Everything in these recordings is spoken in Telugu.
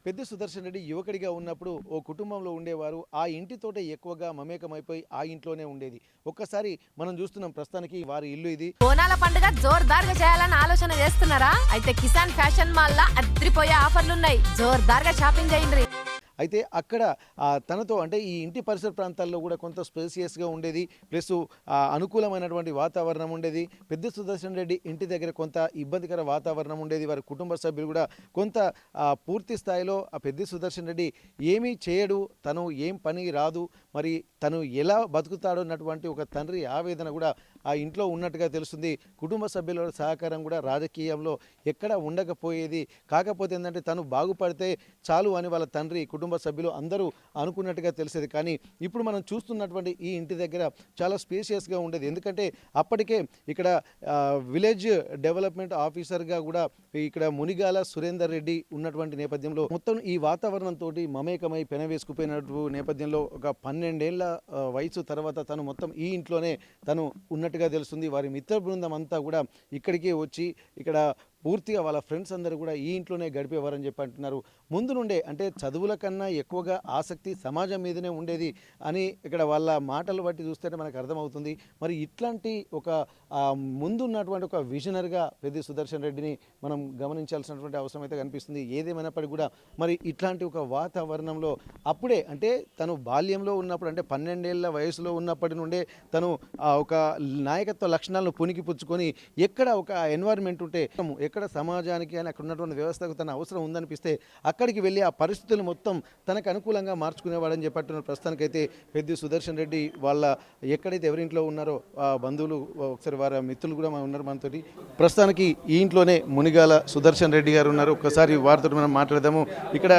పెద్ది సుదర్శన్ రెడ్డి యువకుడిగా ఉన్నప్పుడు ఓ కుటుంబంలో ఉండేవారు. ఆ ఇంటితోటే ఎక్కువగా మమేకమైపోయి ఆ ఇంట్లోనే ఉండేది. ఒక్కసారి మనం చూస్తున్నాం ప్రస్తుతానికి వారి ఇల్లు ఇది. బోనాల పండుగ జోర్దార్గా చేయాలని ఆలోచన చేస్తున్నారా? అయితే కిసాన్ ఫ్యాషన్ మాల్ లా అద్రిపోయే ఆఫర్లున్నాయి. జోర్దార్గా షాపింగ్ చేయండి. అయితే అక్కడ తనతో అంటే ఈ ఇంటి పరిసర ప్రాంతాల్లో కూడా కొంత స్పేసియస్‌గా ఉండేది. ప్లస్ అనుకూలమైనటువంటి వాతావరణం ఉండేది. పెద్ది సుదర్శన్ రెడ్డి ఇంటి దగ్గర కొంత ఇబ్బందికర వాతావరణం ఉండేది. వారి కుటుంబ సభ్యులు కూడా కొంత పూర్తి స్థాయిలో ఆ పెద్ది సుదర్శన్ రెడ్డి ఏమీ చేయడు, తను ఏం పని రాదు, మరి తను ఎలా బతుకుతాడో అన్నటువంటి ఒక తండ్రి ఆవేదన కూడా ఆ ఇంట్లో ఉన్నట్టుగా తెలుస్తుంది. కుటుంబ సభ్యుల సహకారం కూడా రాజకీయంలో ఎక్కడ ఉండకపోయేది. కాకపోతే ఏంటంటే తను బాగుపడితే చాలు అని వాళ్ళ తండ్రి, కుటుంబ సభ్యులు అందరూ అనుకున్నట్టుగా తెలిసేది. కానీ ఇప్పుడు మనం చూస్తున్నటువంటి ఈ ఇంటి దగ్గర చాలా స్పేషియస్గా ఉండేది. ఎందుకంటే అప్పటికే ఇక్కడ విలేజ్ డెవలప్మెంట్ ఆఫీసర్గా కూడా ఇక్కడ మునిగాల సురేందర్ రెడ్డి ఉన్నటువంటి నేపథ్యంలో మొత్తం ఈ వాతావరణంతో మమేకమై పెనవేసుకుపోయినట్టు నేపథ్యంలో ఒక 12 ఏళ్ల వయసు తర్వాత తను మొత్తం ఈ ఇంట్లోనే తను ఉన్నట్టుగా తెలుస్తుంది. వారి మిత్ర బృందం అంతా కూడా ఇక్కడికి వచ్చి ఇక్కడ పూర్తిగా వాళ్ళ ఫ్రెండ్స్ అందరూ కూడా ఈ ఇంట్లోనే గడిపేవారని చెప్పి అంటున్నారు. ముందు నుండే అంటే చదువుల కన్నా ఎక్కువగా ఆసక్తి సమాజం మీదనే ఉండేది అని ఇక్కడ వాళ్ళ మాటలు బట్టి చూస్తే మనకు అర్థమవుతుంది. మరి ఇట్లాంటి ఒక ముందున్నటువంటి ఒక విజనర్గా పెద్ది సుదర్శన్ రెడ్డిని మనం గమనించాల్సినటువంటి అవసరం అయితే కనిపిస్తుంది. ఏదేమైనప్పటికీ కూడా మరి ఇట్లాంటి ఒక వాతావరణంలో అప్పుడే అంటే తను బాల్యంలో ఉన్నప్పుడు అంటే 12 ఏళ్ల వయసులో ఉన్నప్పటి నుండే తను ఒక నాయకత్వ లక్షణాలను పుణికిపుచ్చుకొని ఎక్కడ ఒక ఎన్వైర్న్మెంట్ ఉంటే ఎక్కడ సమాజానికి అని అక్కడ ఉన్నటువంటి వ్యవస్థకు తన అవసరం ఉందనిపిస్తే అక్కడికి వెళ్ళి ఆ పరిస్థితులు మొత్తం తనకు అనుకూలంగా మార్చుకునేవాడని చెప్పట్టున్నారు. ప్రస్తుతానికైతే పెద్ది సుదర్శన్ రెడ్డి వాళ్ళ ఎక్కడైతే ఎవరింట్లో ఉన్నారో ఆ బంధువులు ఒకసారి వారి మిత్రులు కూడా ఉన్నారు మనతోటి. ప్రస్తుతానికి ఈ ఇంట్లోనే మునిగాల సుదర్శన్ రెడ్డి గారు ఉన్నారు. ఒకసారి వారితో మనం మాట్లాడదాము. ఇక్కడ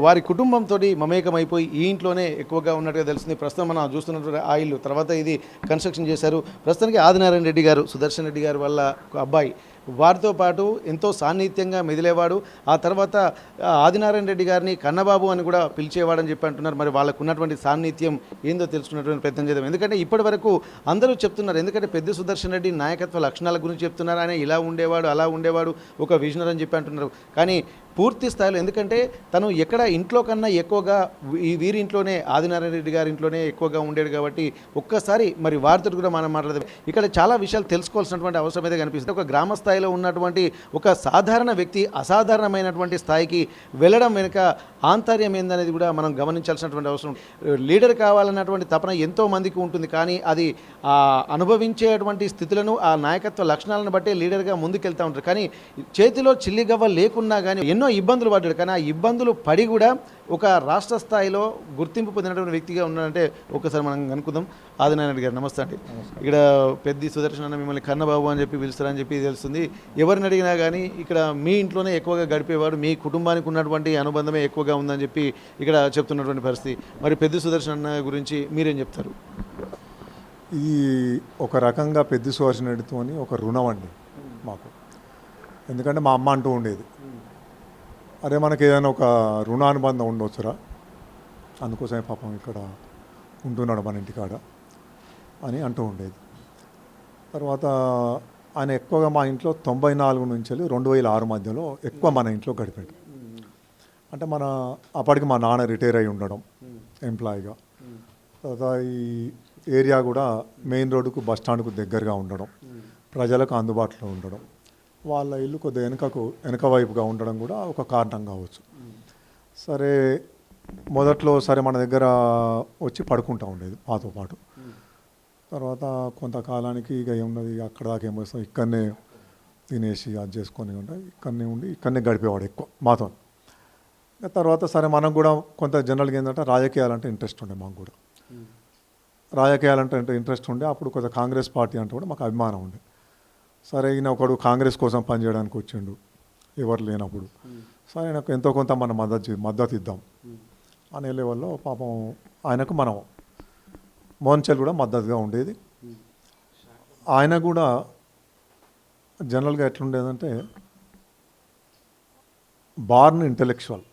వారి కుటుంబంతో మమేకమైపోయి ఈ ఇంట్లోనే ఎక్కువగా ఉన్నట్టుగా తెలిసింది. ప్రస్తుతం మనం చూస్తున్నటువంటి ఆ ఇల్లు తర్వాత ఇది కన్స్ట్రక్షన్ చేశారు. ప్రస్తుతానికి ఆదినారాయణ రెడ్డి గారు సుదర్శన్ రెడ్డి గారు వాళ్ళ అబ్బాయి వారితో పాటు ఎంతో సాన్నిహిత్యంగా మెదిలేవాడు. ఆ తర్వాత ఆదినారాయణ రెడ్డి గారిని కన్నబాబు అని కూడా పిలిచేవాడని చెప్పి అంటున్నారు. మరి వాళ్ళకు ఉన్నటువంటి సాన్నిహిత్యం ఏందో తెలుసుకున్నటువంటి ప్రయత్నం చేద్దాం. ఎందుకంటే ఇప్పటి వరకు అందరూ చెప్తున్నారు, ఎందుకంటే పెద్ది సుదర్శన్ రెడ్డి నాయకత్వ లక్షణాల గురించి చెప్తున్నారు. ఆయన ఇలా ఉండేవాడు, అలా ఉండేవాడు, ఒక విజనర్ అని చెప్పి అంటున్నారు. కానీ పూర్తి స్థాయిలో ఎందుకంటే తను ఎక్కడ ఇంట్లో కన్నా ఎక్కువగా ఈ వీరింట్లోనే ఆదినారాయణ రెడ్డి గారి ఇంట్లోనే ఎక్కువగా ఉండేది కాబట్టి ఒక్కసారి మరి వారితో కూడా మనం మాట్లాడదాం. ఇక్కడ చాలా విషయాలు తెలుసుకోవాల్సినటువంటి అవసరం అయితే కనిపిస్తుంది. ఒక గ్రామ స్థాయిలో ఉన్నటువంటి ఒక సాధారణ వ్యక్తి అసాధారణమైనటువంటి స్థాయికి వెళ్ళడం వెనుక ఆంతర్యం ఏందనేది కూడా మనం గమనించాల్సినటువంటి అవసరం. లీడర్ కావాలన్నటువంటి తపన ఎంతో మందికి ఉంటుంది. కానీ అది అనుభవించేటువంటి స్థితులను ఆ నాయకత్వ లక్షణాలను బట్టే లీడర్గా ముందుకెళ్తూ ఉంటారు. కానీ చేతిలో చిల్లిగవ్వ లేకున్నా కానీ ఎన్నో ఇబ్బందులు పడ్డాడు. కానీ ఆ ఇబ్బందులు పడి కూడా ఒక రాష్ట్ర స్థాయిలో గుర్తింపు పొందినటువంటి వ్యక్తిగా ఉన్నాడంటే ఒకసారి మనం అనుకుందాం. ఆదినారాయణ గారు నమస్తే అండి. ఇక్కడ పెద్ది సుదర్శన్ అన్న మిమ్మల్ని కన్నబాబు అని చెప్పి పిలుస్తారని చెప్పి తెలుస్తుంది. ఎవరిని అడిగినా కానీ ఇక్కడ మీ ఇంట్లోనే ఎక్కువగా గడిపేవాడు, మీ కుటుంబానికి ఉన్నటువంటి అనుబంధమే ఎక్కువగా ఉందని చెప్పి ఇక్కడ చెప్తున్నటువంటి పరిస్థితి. మరి పెద్ది సుదర్శన్ అన్న గురించి మీరేం చెప్తారు? ఇది ఒక రకంగా పెద్ది సుదర్శన్ రెడ్డితో ఒక రుణం అండి మాకు. ఎందుకంటే మా అమ్మ అంటూ ఉండేది, అరే మనకి ఏదైనా ఒక రుణానుబంధం ఉండవచ్చురా, అందుకోసమే పాపం ఇక్కడ ఉంటున్నాడు మన ఇంటికాడ అని అంటూ ఉండేది. తర్వాత ఆయన ఎక్కువగా మా ఇంట్లో 94 నుంచి 2006 మధ్యలో ఎక్కువ మన ఇంట్లో గడిపాడు. అంటే అప్పటికి మా నాన్న రిటైర్ అయి ఉండడం ఎంప్లాయీగా, తర్వాత ఈ ఏరియా కూడా మెయిన్ రోడ్డుకు బస్ స్టాండ్కు దగ్గరగా ఉండడం, ప్రజలకు అందుబాటులో ఉండడం, వాళ్ళ ఇల్లు కొద్దిగా వెనక వైపుగా ఉండడం కూడా ఒక కారణం కావచ్చు. సరే మొదట్లో సరే మన దగ్గర వచ్చి పడుకుంటూ ఉండేది మాతో పాటు. తర్వాత కొంతకాలానికి ఇక ఏమున్నది అక్కడ దాకా ఏమొస్తాం, ఇక్కడనే తినేసి అది చేసుకొని ఉంటాయి, ఇక్కడనే గడిపేవాడు ఎక్కువ మాతో. తర్వాత సరే మనం కూడా కొంత జనరల్గా ఏంటంటే రాజకీయాలంటే ఇంట్రెస్ట్ ఉండే, మాకు కూడా రాజకీయాలంటే ఇంట్రెస్ట్ ఉండే. అప్పుడు కొంత కాంగ్రెస్ పార్టీ అంటే కూడా మాకు అభిమానం ఉండే. సరే ఈయన ఒకడు కాంగ్రెస్ కోసం పనిచేయడానికి వచ్చిండు ఎవరు లేనప్పుడు, సరే ఆయనకు ఎంతో కొంత మన మద్దతు ఇద్దాం అనే లెవెల్లో పాపం ఆయనకు మనం మోహన్చల్ కూడా మద్దతుగా ఉండేది. ఆయన కూడా జనరల్గా ఎట్లుండేదంటే బార్న్ ఇంటెలెక్చువల్,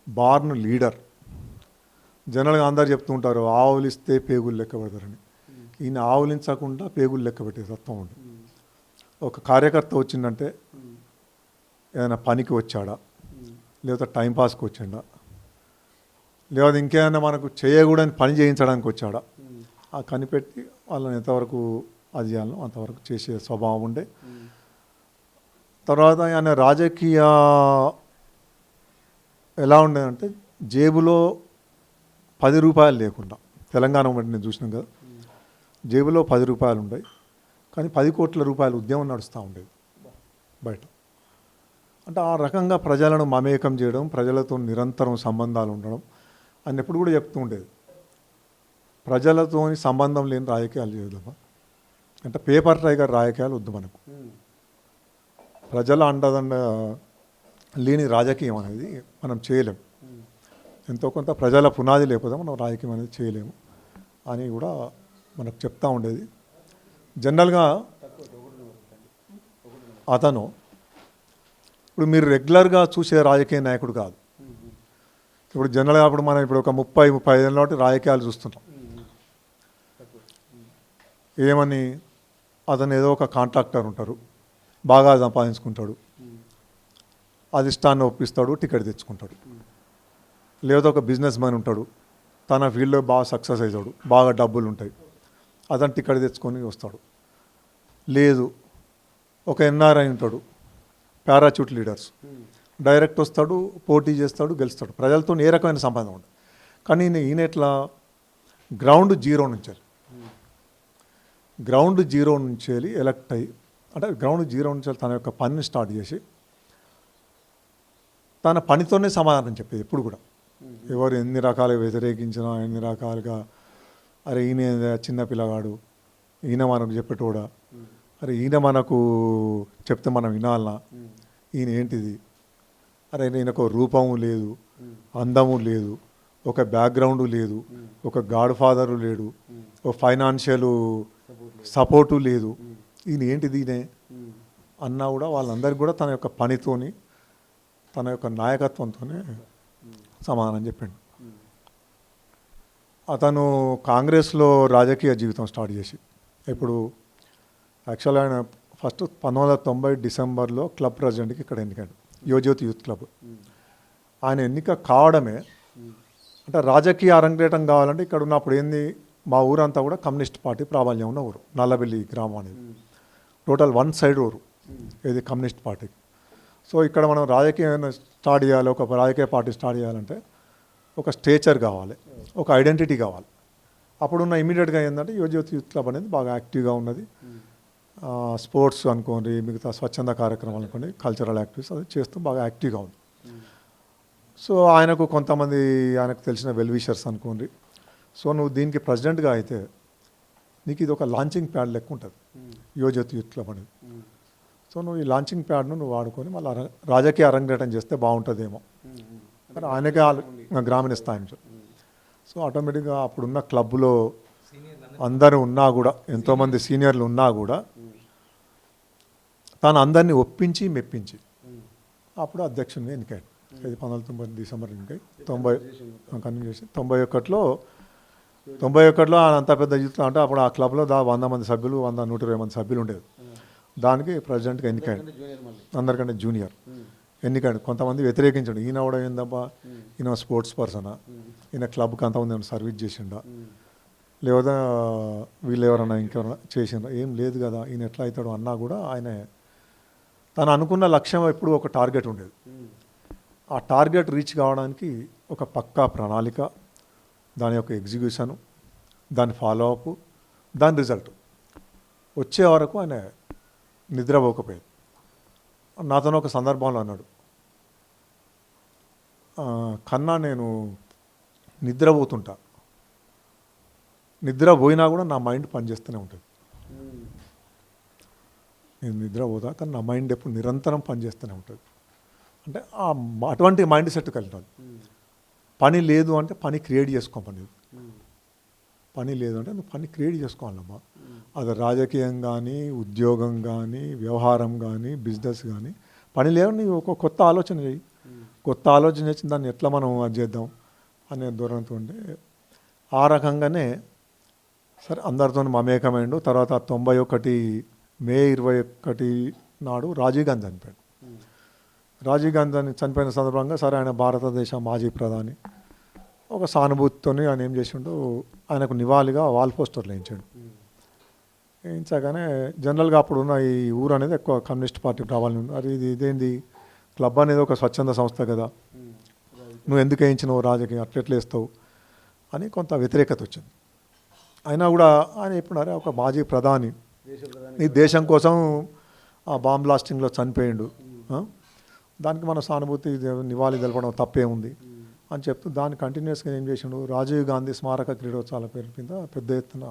బార్న్ లీడర్. జనరల్గా అందరు చెప్తూ ఉంటారు ఆవులిస్తే పేగులు లెక్క పెడతారని. ఈయన ఆవులించకుండా పేగులు లెక్క పెట్టే తత్వం ఉంది. ఒక కార్యకర్త వచ్చిందంటే ఏదైనా పనికి వచ్చాడా, లేకపోతే టైంపాస్కి వచ్చిండా, లేకపోతే ఇంకేమైనా మనకు చేయకూడని పని చేయించడానికి వచ్చాడా, ఆ కనిపెట్టి వాళ్ళని ఎంతవరకు అది చేయాలో అంతవరకు చేసే స్వభావం ఉండే. తర్వాత ఆయన రాజకీయ ఎలా ఉండేదంటే జేబులో 10 రూపాయలు లేకుండా, తెలంగాణ బట్టి నేను చూసినాం కదా, జేబులో 10 రూపాయలు ఉండేవి కానీ 10 కోట్ల రూపాయల ఉద్యమం నడుస్తూ ఉండేది బయట. అంటే ఆ రకంగా ప్రజలను మమేకం చేయడం, ప్రజలతో నిరంతరం సంబంధాలు ఉండడం అని ఎప్పుడు కూడా చెప్తూ ఉండేది. ప్రజలతో సంబంధం లేని రాజకీయాలు చేయదమ్మా, అంటే పేపర్ టైగర్ రాజకీయాలు వద్దు మనకు. ప్రజల అండదండ లేని రాజకీయం అనేది మనం చేయలేం. ఎంతో కొంత ప్రజల పునాది లేకపోతే మనం రాజకీయం అనేది చేయలేము అని కూడా మనకు చెప్తూ ఉండేది. జనరల్గా అతను ఇప్పుడు మీరు రెగ్యులర్గా చూసే రాజకీయ నాయకుడు కాదు. ఇప్పుడు జనరల్గా అప్పుడు మనం ఇప్పుడు ఒక 30-35 ఏళ్ళ నాటి రాజకీయాలు చూస్తున్నాం. ఏమని అతను ఏదో ఒక కాంట్రాక్టర్ ఉంటారు, బాగా సంపాదించుకుంటాడు, అధిష్టాన్ని ఒప్పిస్తాడు, టికెట్ తెచ్చుకుంటాడు. లేదా ఒక బిజినెస్ మ్యాన్ ఉంటాడు, తన ఫీల్డ్లో బాగా సక్సెస్ అవుతాడు, బాగా డబ్బులు ఉంటాయి, అతను టికెట్ తెచ్చుకొని వస్తాడు. లేదు ఒక ఎన్ఆర్ఐ ఉంటాడు, పారాచూట్ లీడర్స్, డైరెక్ట్ వస్తాడు, పోటీ చేస్తాడు, గెలుస్తాడు, ప్రజలతో ఏ రకమైన సంబంధం ఉండదు. కానీ ఈయన ఎట్లా గ్రౌండ్ జీరో నుంచి ఎలక్ట్ అయ్యి, అంటే గ్రౌండ్ జీరో నుంచి తన యొక్క పనిని స్టార్ట్ చేసి తన పనితోనే సమాధానం చెప్పేది. ఎప్పుడు కూడా ఎవరు ఎన్ని రకాలుగా వ్యతిరేకించినా, ఎన్ని రకాలుగా అరే ఈయన చిన్న పిల్లగాడు, ఈయన మనకు చెప్పేటోడా, అరే ఈయన మనకు చెప్తే మనం వినాలనా, ఈయన ఏంటిది, అరే ఈయనకు రూపము లేదు, అందము లేదు, ఒక బ్యాక్గ్రౌండ్ లేదు, ఒక గాడ్ ఫాదరు లేడు, ఒక ఫైనాన్షియల్ సపోర్టు లేదు, ఈయన ఏంటిది ఈయనే అన్నా కూడా వాళ్ళందరికీ కూడా తన యొక్క పనితోని, తన యొక్క నాయకత్వంతోనే సమాధానం చెప్పిండు. అతను కాంగ్రెస్లో రాజకీయ జీవితం స్టార్ట్ చేసి, ఇప్పుడు యాక్చువల్గా ఆయన ఫస్ట్ 1990 డిసెంబర్లో క్లబ్ ప్రెసిడెంట్కి ఇక్కడ ఎన్నికాడు, యువజ్యోతి యూత్ క్లబ్. ఆయన ఎన్నిక కావడమే, అంటే రాజకీయ అరంగేటం కావాలంటే ఇక్కడ ఉన్నప్పుడు ఏంది, మా ఊరంతా కూడా కమ్యూనిస్ట్ పార్టీ ప్రాబల్యం ఉన్న ఊరు, నల్లబెల్లి గ్రామం అనేది టోటల్ 1 సైడ్ ఊరు ఇది కమ్యూనిస్ట్ పార్టీకి. సో ఇక్కడ మనం రాజకీయం స్టార్ట్ చేయాలి, ఒక రాజకీయ పార్టీ స్టార్ట్ చేయాలంటే ఒక స్టేచర్ కావాలి, ఒక ఐడెంటిటీ కావాలి. అప్పుడున్న ఇమీడియట్గా ఏంటంటే యువజ్యోతి యూత్ క్లబ్ అనేది బాగా యాక్టివ్గా ఉన్నది. స్పోర్ట్స్ అనుకోండి, మిగతా స్వచ్ఛంద కార్యక్రమాలు అనుకోండి, కల్చరల్ యాక్టివిటీస్ అది చేస్తూ బాగా యాక్టివ్గా ఉంది. సో ఆయనకు కొంతమంది ఆయనకు తెలిసిన వెల్ విషర్స్ అనుకోండి, సో నువ్వు దీనికి ప్రెసిడెంట్గా అయితే నీకు ఇది ఒక లాంచింగ్ ప్యాడ్ లెక్క ఉంటుంది యువజ్యోతి యూత్ క్లబ్ అనేది. సో నువ్వు ఈ లాంచింగ్ ప్యాడ్ను నువ్వు వాడుకొని మళ్ళీ రాజకీయ అరంగేటం చేస్తే బాగుంటుందేమో కానీ ఆయనకే గ్రామీణ స్థాయి నుంచి. సో ఆటోమేటిక్గా అప్పుడున్న క్లబ్లో అందరూ ఉన్నా కూడా, ఎంతోమంది సీనియర్లు ఉన్నా కూడా తాను అందరినీ ఒప్పించి మెప్పించి అప్పుడు అధ్యక్షునిగా ఎన్నికాడు. ఇది 1990 డిసెంబర్ ఎన్నికాయి. 91లో ఆయన అంత పెద్ద యూత్, అంటే అప్పుడు ఆ క్లబ్లో 100 మంది సభ్యులు, 120 మంది సభ్యులు ఉండేది. దానికి ప్రెసిడెంట్గా ఎన్నికాడు, అందరికంటే జూనియర్ ఎన్నికాడు. కొంతమంది వ్యతిరేకించాడు, ఈయన కూడా ఏందబ్బా, ఈయన స్పోర్ట్స్ పర్సనా, ఈయన క్లబ్కి అంతమంది ఏమైనా సర్వీస్ చేసిండా, లేదా వీళ్ళు ఎవరన్నా ఇంకెవరన్నా చేసిండ్రా, ఏం లేదు కదా, ఈయన ఎట్లా అవుతాడు అన్నా కూడా ఆయన తను అనుకున్న లక్ష్యం ఎప్పుడు ఒక టార్గెట్ ఉండేది. ఆ టార్గెట్ రీచ్ కావడానికి ఒక పక్కా ప్రణాళిక, దాని యొక్క ఎగ్జిక్యూషను, దాని ఫాలోఅప్, దాని రిజల్ట్ వచ్చే వరకు ఆయన నిద్రపోకపోయేది. నాతో ఒక సందర్భంలో అన్నాడు, కన్నా నేను నిద్రపోతుంటా, నిద్రపోయినా కూడా నా మైండ్ పనిచేస్తూనే ఉంటుంది. నేను నిద్రపోతా కానీ నా మైండ్ ఎప్పుడు నిరంతరం పనిచేస్తూనే ఉంటుంది. అంటే అటువంటి మైండ్ సెట్ కలిగినాడు. పని లేదు అంటే పని క్రియేట్ చేసుకోమని, పని లేదు అంటే నువ్వు పని క్రియేట్ చేసుకోవాలమ్మా. అది రాజకీయం కానీ, ఉద్యోగం కానీ, వ్యవహారం కానీ, బిజినెస్ కానీ, పని లేదు, నీవు ఒక కొత్త ఆలోచన చేయి, కొత్త ఆలోచన చేసి దాన్ని ఎట్లా మనం అది చేద్దాం అనే ధోరణితో ఉంటే ఆ రకంగానే సరే అందరితో మమేకమైండు. తర్వాత 91 మే 21 నాడు రాజీవ్ గాంధీ చనిపోయాడు. రాజీవ్ గాంధీ చనిపోయిన సందర్భంగా సరే ఆయన భారతదేశ మాజీ ప్రధాని ఒక సానుభూతితో ఆయన ఏం చేసిండు, ఆయనకు నివాళిగా వాల్ పోస్టర్లు వేయించాడు. వేయించగానే జనరల్గా అప్పుడున్న ఈ ఊరు అనేది ఎక్కువ కమ్యూనిస్ట్ పార్టీ రావాలని ఉంది. అది ఇదేంది క్లబ్ అనేది ఒక స్వచ్ఛంద సంస్థ కదా, నువ్వు ఎందుకు వేయించినావు రాజకీయం అట్లెట్లు వేస్తావు అని కొంత వ్యతిరేకత వచ్చింది. అయినా కూడా ఆయన చెప్పినారే ఒక మాజీ ప్రధాని ఈ దేశం కోసం ఆ బాంబ్ బ్లాస్టింగ్లో చనిపోయిండు, దానికి మన సానుభూతి నివాళి తెలపడం తప్పేముంది అని చెప్తూ దాన్ని కంటిన్యూస్గా ఏం చేసిండు, రాజీవ్ గాంధీ స్మారక క్రీడోత్సవాల పేరు మీద పెద్ద ఎత్తున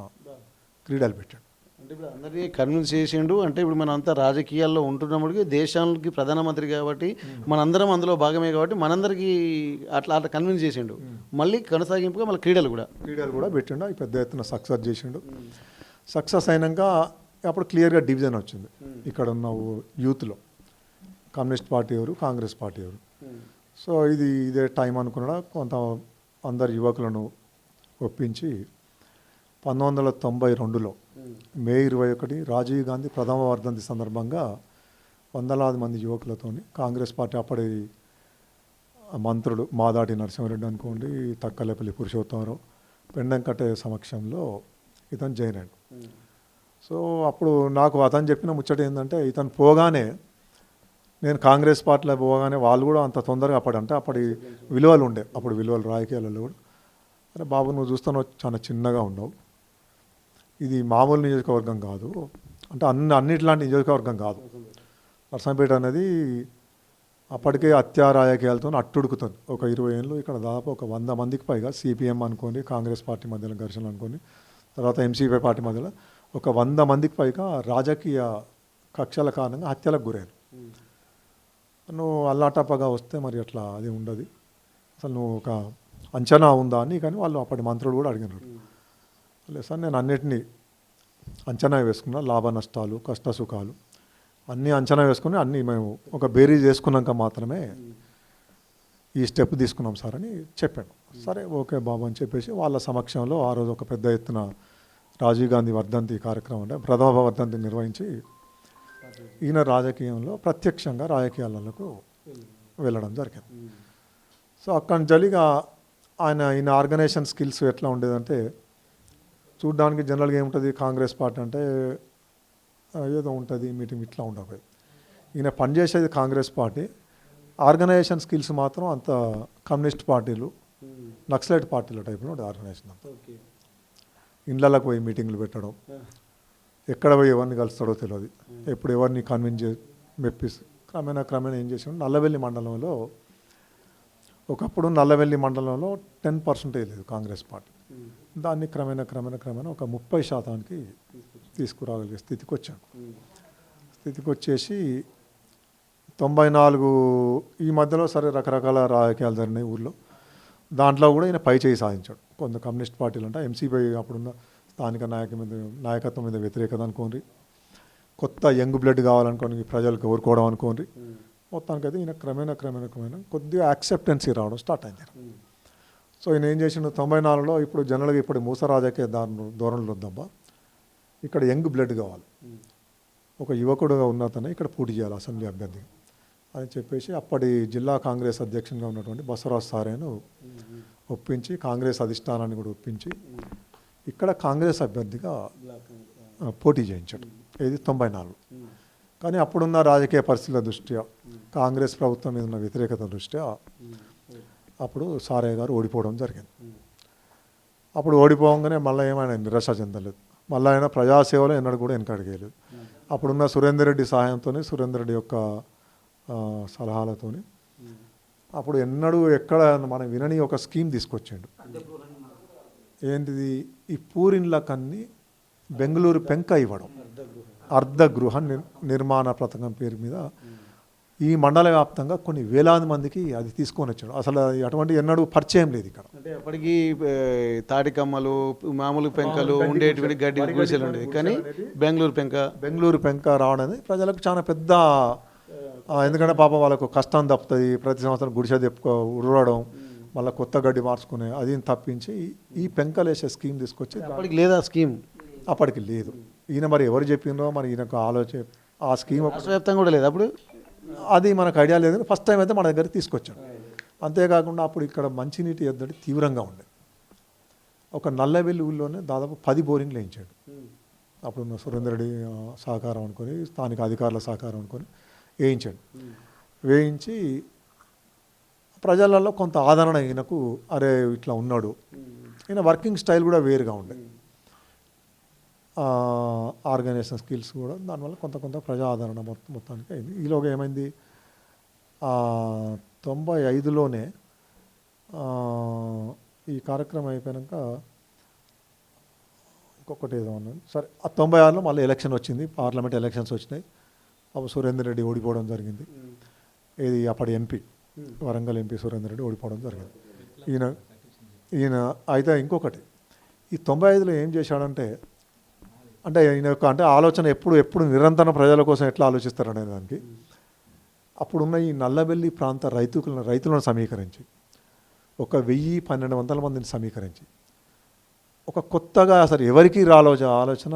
క్రీడలు పెట్టాడు. అంటే ఇప్పుడు అందరినీ కన్విన్స్ చేసిండు. అంటే ఇప్పుడు మనం అంతా రాజకీయాల్లో ఉంటున్నప్పటికీ దేశానికి ప్రధానమంత్రి కాబట్టి మనందరం అందులో భాగమే కాబట్టి మనందరికీ అట్లా అట్లా కన్విన్స్ చేసిండు. మళ్ళీ కొనసాగింపుగా మళ్ళీ క్రీడలు కూడా పెట్టిండు. అవి పెద్ద ఎత్తున సక్సెస్ చేసిండు. సక్సెస్ అయినాక అప్పుడు క్లియర్గా డివిజన్ వచ్చింది ఇక్కడ ఉన్న యూత్లో, కమ్యూనిస్ట్ పార్టీ ఎవరు, కాంగ్రెస్ పార్టీ ఎవరు. సో ఇదే టైం అనుకున్నా కొంత అందరు యువకులను ఒప్పించి 1992లో మే 21 రాజీవ్ గాంధీ ప్రథమ వర్ధంతి సందర్భంగా వందలాది మంది యువకులతో కాంగ్రెస్ పార్టీ అప్పటి మంత్రులు మాదాటి నరసింహారెడ్డి అనుకోండి, తక్కలేపల్లి పురుషోత్తమరావు, పెండంకట్టే సమక్షంలో ఇతను జాయిన్ అయ్యాడు. సో అప్పుడు నాకు అతను చెప్పిన ముచ్చట ఏంటంటే, ఇతను పోగానే నేను కాంగ్రెస్ పార్టీలో పోగానే వాళ్ళు కూడా అంత తొందరగా అప్పటి విలువలు ఉండే, అప్పుడు విలువలు రాజకీయాలలో కూడా, అరే బాబు నువ్వు చూస్తున్నావు చాలా చిన్నగా ఉన్నావు, ఇది మామూలు నియోజకవర్గం కాదు, అంటే అన్నిట్లాంటి నియోజకవర్గం కాదు, నర్సంపేట అనేది అప్పటికే హత్యా రాజకీయాలతో అట్టుడుకుతుంది. ఒక 20 ఏళ్ళు ఇక్కడ దాదాపు ఒక 100 మందికి పైగా సిపిఎం అనుకోని, కాంగ్రెస్ పార్టీ మధ్యలో ఘర్షణలు అనుకోని, తర్వాత ఎంసీపీ పార్టీ మధ్యలో ఒక 100 మందికి పైగా రాజకీయ కక్షల కారణంగా హత్యలకు గురయ్యారు. నువ్వు అల్లాటప్పగా వస్తే మరి అట్లా అది ఉండదు, అసలు నువ్వు ఒక అంచనా ఉందా అని కానీ వాళ్ళు అప్పటి మంత్రులు కూడా అడిగినారు. లేదు సార్ నేను అన్నిటినీ అంచనా వేసుకున్నా, లాభ నష్టాలు కష్ట సుఖాలు అన్నీ అంచనా వేసుకుని అన్నీ మేము ఒక బేరీజ్ చేసుకున్నాక మాత్రమే ఈ స్టెప్ తీసుకున్నాం సార్ అని చెప్పాను. సరే ఓకే బాబు అని చెప్పేసి వాళ్ళ సమక్షంలో ఆ రోజు ఒక పెద్ద ఎత్తున రాజీవ్ గాంధీ వర్ధంతి కార్యక్రమం అంటే ప్రథమ వర్ధంతి నిర్వహించి ఈయన రాజకీయంలో ప్రత్యక్షంగా రాజకీయాలకు వెళ్ళడం జరిగింది. సో అక్కడి జరిగా ఈయన ఆర్గనైజేషన్ స్కిల్స్ ఎట్లా ఉండేదంటే, చూడ్డానికి జనరల్గా ఏముంటుంది కాంగ్రెస్ పార్టీ అంటే ఏదో ఉంటుంది మీటింగ్ ఇట్లా ఉండకపోయి, ఈయన పనిచేసేది కాంగ్రెస్ పార్టీ, ఆర్గనైజేషన్ స్కిల్స్ మాత్రం అంత కమ్యూనిస్ట్ పార్టీలు నక్సలైట్ పార్టీల టైప్లో ఉంటుంది ఆర్గనైజేషన్ అంతా. ఇండ్లకు పోయి మీటింగ్లు పెట్టడం, ఎక్కడ పోయి ఎవరిని కలుస్తాడో తెలియదు, ఎప్పుడు ఎవరిని కన్విన్స్ మెప్పిసి క్రమేణా ఏం చేసాడు, నల్లవెల్లి మండలంలో ఒకప్పుడు నల్లవెల్లి మండలంలో 10% లేదు కాంగ్రెస్ పార్టీ, దాన్ని క్రమేణా ఒక 30% తీసుకురాగలిగే స్థితికి వచ్చాడు. స్థితికి వచ్చేసి 94 ఈ మధ్యలో సరే రకరకాల రాజకీయాలు జరిగినాయి ఊళ్ళో, దాంట్లో కూడా ఈయన పై చేయి సాధించాడు. కొంత కమ్యూనిస్ట్ పార్టీలు అంటే ఎంసీపీ అప్పుడున్న స్థానిక నాయకత్వం మీద వ్యతిరేకత అనుకోండి, కొత్త యంగ్ బ్లడ్ కావాలనుకోని ప్రజలకు కోరుకోవడం అనుకోండి, మొత్తానికైతే ఈయన క్రమేణా కొద్దిగా యాక్సెప్టెన్సీ రావడం స్టార్ట్ అయింది. సో ఈయన ఏం చేసిండు 94లో ఇప్పుడు జనరల్గా ఇప్పుడు మూస రాజకీయ ధోరణులు వద్దబ్బా, ఇక్కడ యంగ్ బ్లడ్ కావాలి, ఒక యువకుడుగా ఉన్నతనే ఇక్కడ పోటీ చేయాలి అసెంబ్లీ అభ్యర్థి అని చెప్పేసి అప్పటి జిల్లా కాంగ్రెస్ అధ్యక్షునిగా ఉన్నటువంటి బసవరాజు సారేను ఒప్పించి కాంగ్రెస్ అధిష్టానాన్ని కూడా ఒప్పించి ఇక్కడ కాంగ్రెస్ అభ్యర్థిగా పోటీ చేయించాడు. ఇది 94. కానీ అప్పుడున్న రాజకీయ పరిస్థితుల దృష్ట్యా, కాంగ్రెస్ ప్రభుత్వం మీద ఉన్న వ్యతిరేకత దృష్ట్యా అప్పుడు సారయ్య గారు ఓడిపోవడం జరిగింది. అప్పుడు ఓడిపోగానే మళ్ళీ ఏమైనా నిరాశ చెందలేదు, మళ్ళీ ఆయన ప్రజాసేవలో ఎన్నడూ కూడా వెనకడిగేయలేదు. అప్పుడున్న సురేందర్ రెడ్డి సహాయంతో, సురేందర్ రెడ్డి యొక్క సలహాలతో అప్పుడు ఎన్నడూ ఎక్కడ మనం వినని ఒక స్కీమ్ తీసుకొచ్చాడు. ఏంటిది, ఈ పూరిన్లకన్నీ బెంగళూరు పెంక ఇవ్వడం, అర్ధ గృహ నిర్మాణ పథకం పేరు మీద ఈ మండల వ్యాప్తంగా కొన్ని వేలాది మందికి అది తీసుకొని వచ్చాడు. అసలు అటువంటి ఎన్నడూ పరిచయం లేదు ఇక్కడ. అంటే అప్పటికి తాటికమ్మలు మామూలు పెంకలు ఉండేటువంటి గడ్డి గుడిసెలు ఉండేది, కానీ బెంగళూరు పెంక రావడం ప్రజలకు చాలా పెద్ద, ఎందుకంటే పాపం వాళ్ళకు కష్టం తప్పుతుంది, ప్రతి సంవత్సరం గుడిసె ఉడవడం, మళ్ళీ కొత్త గడ్డి మార్చుకునే అది తప్పించి ఈ పెంకలేసే స్కీమ్ తీసుకొచ్చి అప్పటికి లేదా స్కీమ్, అప్పటికి లేదు. ఈయన మరి ఎవరు చెప్పిండ్రో మరి ఈయనకు ఆలోచన, ఆ స్కీమ్ రాష్ట్ర వ్యాప్తంగా కూడా లేదు అప్పుడు అది మనకు ఐడియా లేదు. ఫస్ట్ టైం అయితే మన దగ్గరికి తీసుకొచ్చాడు. అంతేకాకుండా అప్పుడు ఇక్కడ మంచినీటి ఎద్దడి తీవ్రంగా ఉండే. ఒక నల్లవెల్లి ఊళ్ళోనే దాదాపు 10 బోరింగ్లు వేయించాడు. అప్పుడున్న సురేందర్ రెడ్డి సహకారం అనుకొని, స్థానిక అధికారుల సహకారం అనుకొని వేయించాడు. వేయించి ప్రజలలో కొంత ఆదరణ ఈయనకు, అరే ఇట్లా ఉన్నాడు. ఈయన వర్కింగ్ స్టైల్ కూడా వేరుగా ఉండే, ఆర్గనైజేషన్ స్కిల్స్ కూడా, దానివల్ల కొంత ప్రజా ఆదరణ మొత్తానికి అయింది. ఈలోగా ఏమైంది, 95లోనే ఈ కార్యక్రమం అయిపోయాక ఇంకొకటి ఏదో ఉన్నది సరే, ఆ 96లో మళ్ళీ ఎలక్షన్ వచ్చింది, పార్లమెంట్ ఎలక్షన్స్ వచ్చినాయి. అప్పుడు సురేందర్ రెడ్డి ఓడిపోవడం జరిగింది. ఇది అప్పటి ఎంపీ, వరంగల్ ఎంపీ సురేందర్ రెడ్డి ఓడిపోవడం జరిగింది. ఈయన అయితే ఇంకొకటి, ఈ 95లో ఏం చేశాడంటే, అంటే ఈయన యొక్క అంటే ఆలోచన ఎప్పుడు నిరంతరం ప్రజల కోసం ఎట్లా ఆలోచిస్తారనే దానికి, అప్పుడున్న ఈ నల్లబెల్లి ప్రాంత రైతులను సమీకరించి, ఒక 1000-1200 మందిని సమీకరించి, ఒక కొత్తగా అసలు ఎవరికి ఆలోచన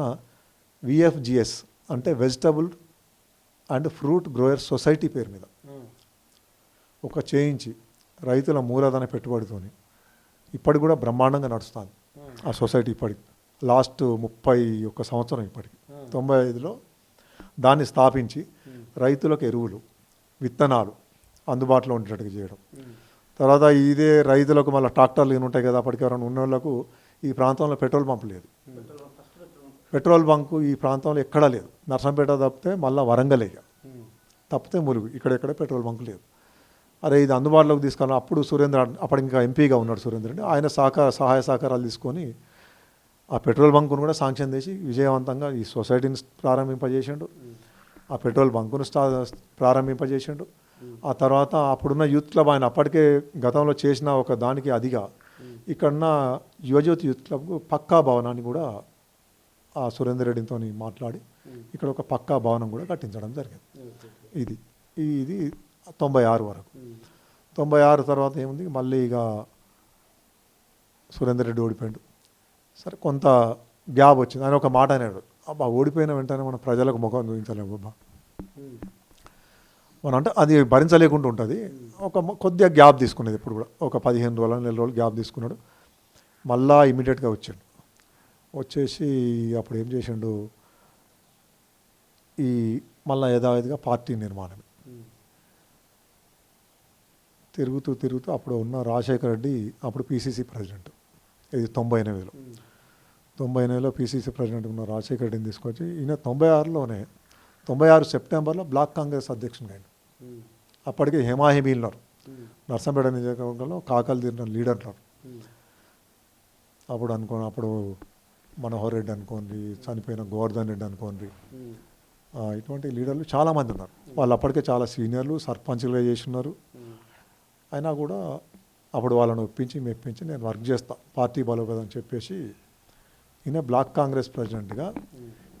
విఎఫ్జిఎస్ అంటే vegetable and fruit grower society పేరు మీద ఒక చేయించి, రైతుల మూలధన పెట్టుబడితోని ఇప్పటికి కూడా బ్రహ్మాండంగా నడుస్తుంది ఆ సొసైటీ. ఇప్పటికి లాస్ట్ 31 సంవత్సరం, ఇప్పటికి 95లో దాన్ని స్థాపించి రైతులకు ఎరువులు, విత్తనాలు అందుబాటులో ఉండేటట్టుగా చేయడం. తర్వాత ఇదే రైతులకు మళ్ళీ ట్రాక్టర్లు ఉంటాయి కదా, అప్పటికి ఎవరైనా ఉన్న వాళ్ళకు ఈ ప్రాంతంలో పెట్రోల్ పంపు లేదు. పెట్రోల్ బంకు ఈ ప్రాంతంలో ఎక్కడా లేదు. నర్సంపేట తప్పితే మళ్ళీ వరంగల్ తప్పితే ములుగు, ఇక్కడెక్కడ పెట్రోల్ బంకు లేదు. అరే ఇది అందుబాటులోకి తీసుకున్నాను. అప్పుడు అప్పుడు ఇంకా ఎంపీగా ఉన్నాడు సురేందర్ రెడ్డి. ఆయన సహాయ సహకారాలు తీసుకొని ఆ పెట్రోల్ బంకును కూడా శాంక్షన్ చేసి విజయవంతంగా ఈ సొసైటీని ప్రారంభింపజేసిండు. ఆ పెట్రోల్ బంకును ప్రారంభింపజేసిండు. ఆ తర్వాత అప్పుడున్న యూత్ క్లబ్, ఆయన అప్పటికే గతంలో చేసిన ఒక దానికి అదిగా ఇక్కడున్న యువజ్యోతి యూత్ క్లబ్కు పక్కా భవనాన్ని కూడా ఆ సురేందర్ రెడ్డితో మాట్లాడి ఇక్కడ ఒక పక్కా భవనం కూడా కట్టించడం జరిగింది. ఇది 96 వరకు. 96 తర్వాత ఏముంది, మళ్ళీ ఇక సురేందర్ రెడ్డి ఓడిపోయాడు. సరే కొంత గ్యాప్ వచ్చింది. ఆయన ఒక మాట అన్నాడు, అబ్బా ఓడిపోయిన వెంటనే మన ప్రజలకు ముఖం చూపించలేము అబ్బా మనం, అంటే అది భరించలేకుండా ఉంటుంది. కొద్దిగా గ్యాప్ తీసుకునేది. ఇప్పుడు కూడా ఒక 15 రోజులు 4 రోజులు గ్యాప్ తీసుకున్నాడు. మళ్ళా ఇమీడియట్గా వచ్చేసి అప్పుడు ఏం చేసిండు, ఈ మళ్ళా యథావిధిగా పార్టీ నిర్మాణం తిరుగుతూ అప్పుడు ఉన్న రాజశేఖర రెడ్డి అప్పుడు పిసిసి ప్రెసిడెంట్. ఇది 98లో పిసిసి ప్రెసిడెంట్ ఉన్న రాజశేఖర రెడ్డిని తీసుకొచ్చి ఈయన 96 సెప్టెంబర్లో బ్లాక్ కాంగ్రెస్ అధ్యక్షునిగా అయ్యాడు. అప్పటికే హేమాహేమీ ఉన్నారు. నర్సంపేట నియోజకవర్గంలో కాకలు తీరిన లీడర్ ఉన్నారు. అప్పుడు మనోహర్ రెడ్డి అనుకోండి, చనిపోయిన గోవర్ధన్ రెడ్డి అనుకోండి, ఇటువంటి లీడర్లు చాలామంది ఉన్నారు. వాళ్ళు అప్పటికే చాలా సీనియర్లు, సర్పంచ్లుగా చేస్తున్నారు. అయినా కూడా అప్పుడు వాళ్ళని మెప్పించి నేను వర్క్ చేస్తా, పార్టీ బలోపేతం చెప్పేసి ఈయన బ్లాక్ కాంగ్రెస్ ప్రెసిడెంట్గా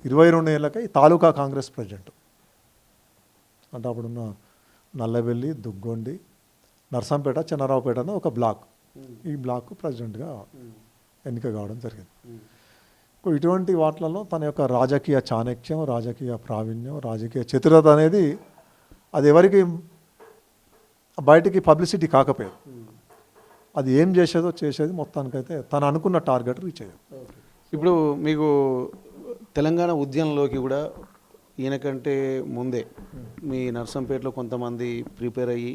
22 ఏళ్ళకి తాలూకా కాంగ్రెస్ ప్రెసిడెంట్. అంటే అప్పుడున్న నల్లబెల్లి, దుగ్గొండి, నర్సంపేట, చెన్నారావుపేట అన్న ఒక బ్లాక్, ఈ బ్లాక్ ప్రెసిడెంట్గా ఎన్నిక కావడం జరిగింది. ఇటువంటి వాటిలలో తన యొక్క రాజకీయ చాణక్యం, రాజకీయ ప్రావీణ్యం, రాజకీయ చతురత అనేది అది ఎవరికి బయటికి పబ్లిసిటీ కాకపోయేది. అది ఏం చేసేది మొత్తానికైతే తను అనుకున్న టార్గెట్ రీచ్ అయ్యేది. ఇప్పుడు మీకు తెలంగాణ ఉద్యమంలోకి కూడా ఈయనకంటే ముందే మీ నర్సంపేటలో కొంతమంది ప్రిపేర్ అయ్యి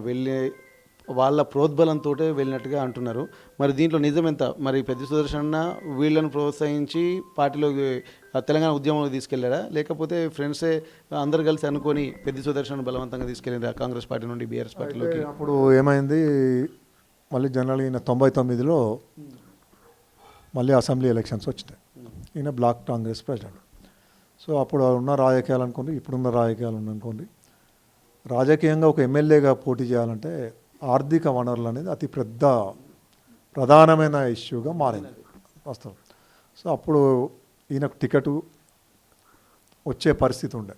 వెళ్ళే వాళ్ళ ప్రోద్బలంతో వెళ్ళినట్టుగా అంటున్నారు. మరి దీంట్లో నిజం ఎంత? మరి పెద్ద సుదర్శన్ వీళ్ళని ప్రోత్సహించి పార్టీలోకి తెలంగాణ ఉద్యమంలో తీసుకెళ్లారా, లేకపోతే ఫ్రెండ్సే అందరు కలిసి అనుకొని పెద్ద సుదర్శన్ బలవంతంగా తీసుకెళ్ళారా కాంగ్రెస్ పార్టీ నుండి బీఆర్ఎస్ పార్టీలోకి? అప్పుడు ఏమైంది, మళ్ళీ జనరల్గా ఈయన 99లో మళ్ళీ అసెంబ్లీ ఎలక్షన్స్ వచ్చినాయి. ఈయన బ్లాక్ కాంగ్రెస్ ప్రెసిడెంట్. సో అప్పుడు ఉన్న రాజకీయాలు అనుకోండి, ఇప్పుడున్న రాజకీయాలు అనుకోండి, రాజకీయంగా ఒక ఎమ్మెల్యేగా పోటీ చేయాలంటే ఆర్థిక వనరులు అనేది అతి ప్రధానమైన ఇష్యూగా మారింది వాస్తవం. సో అప్పుడు ఈయనకు టికెట్ వచ్చే పరిస్థితి ఉండే.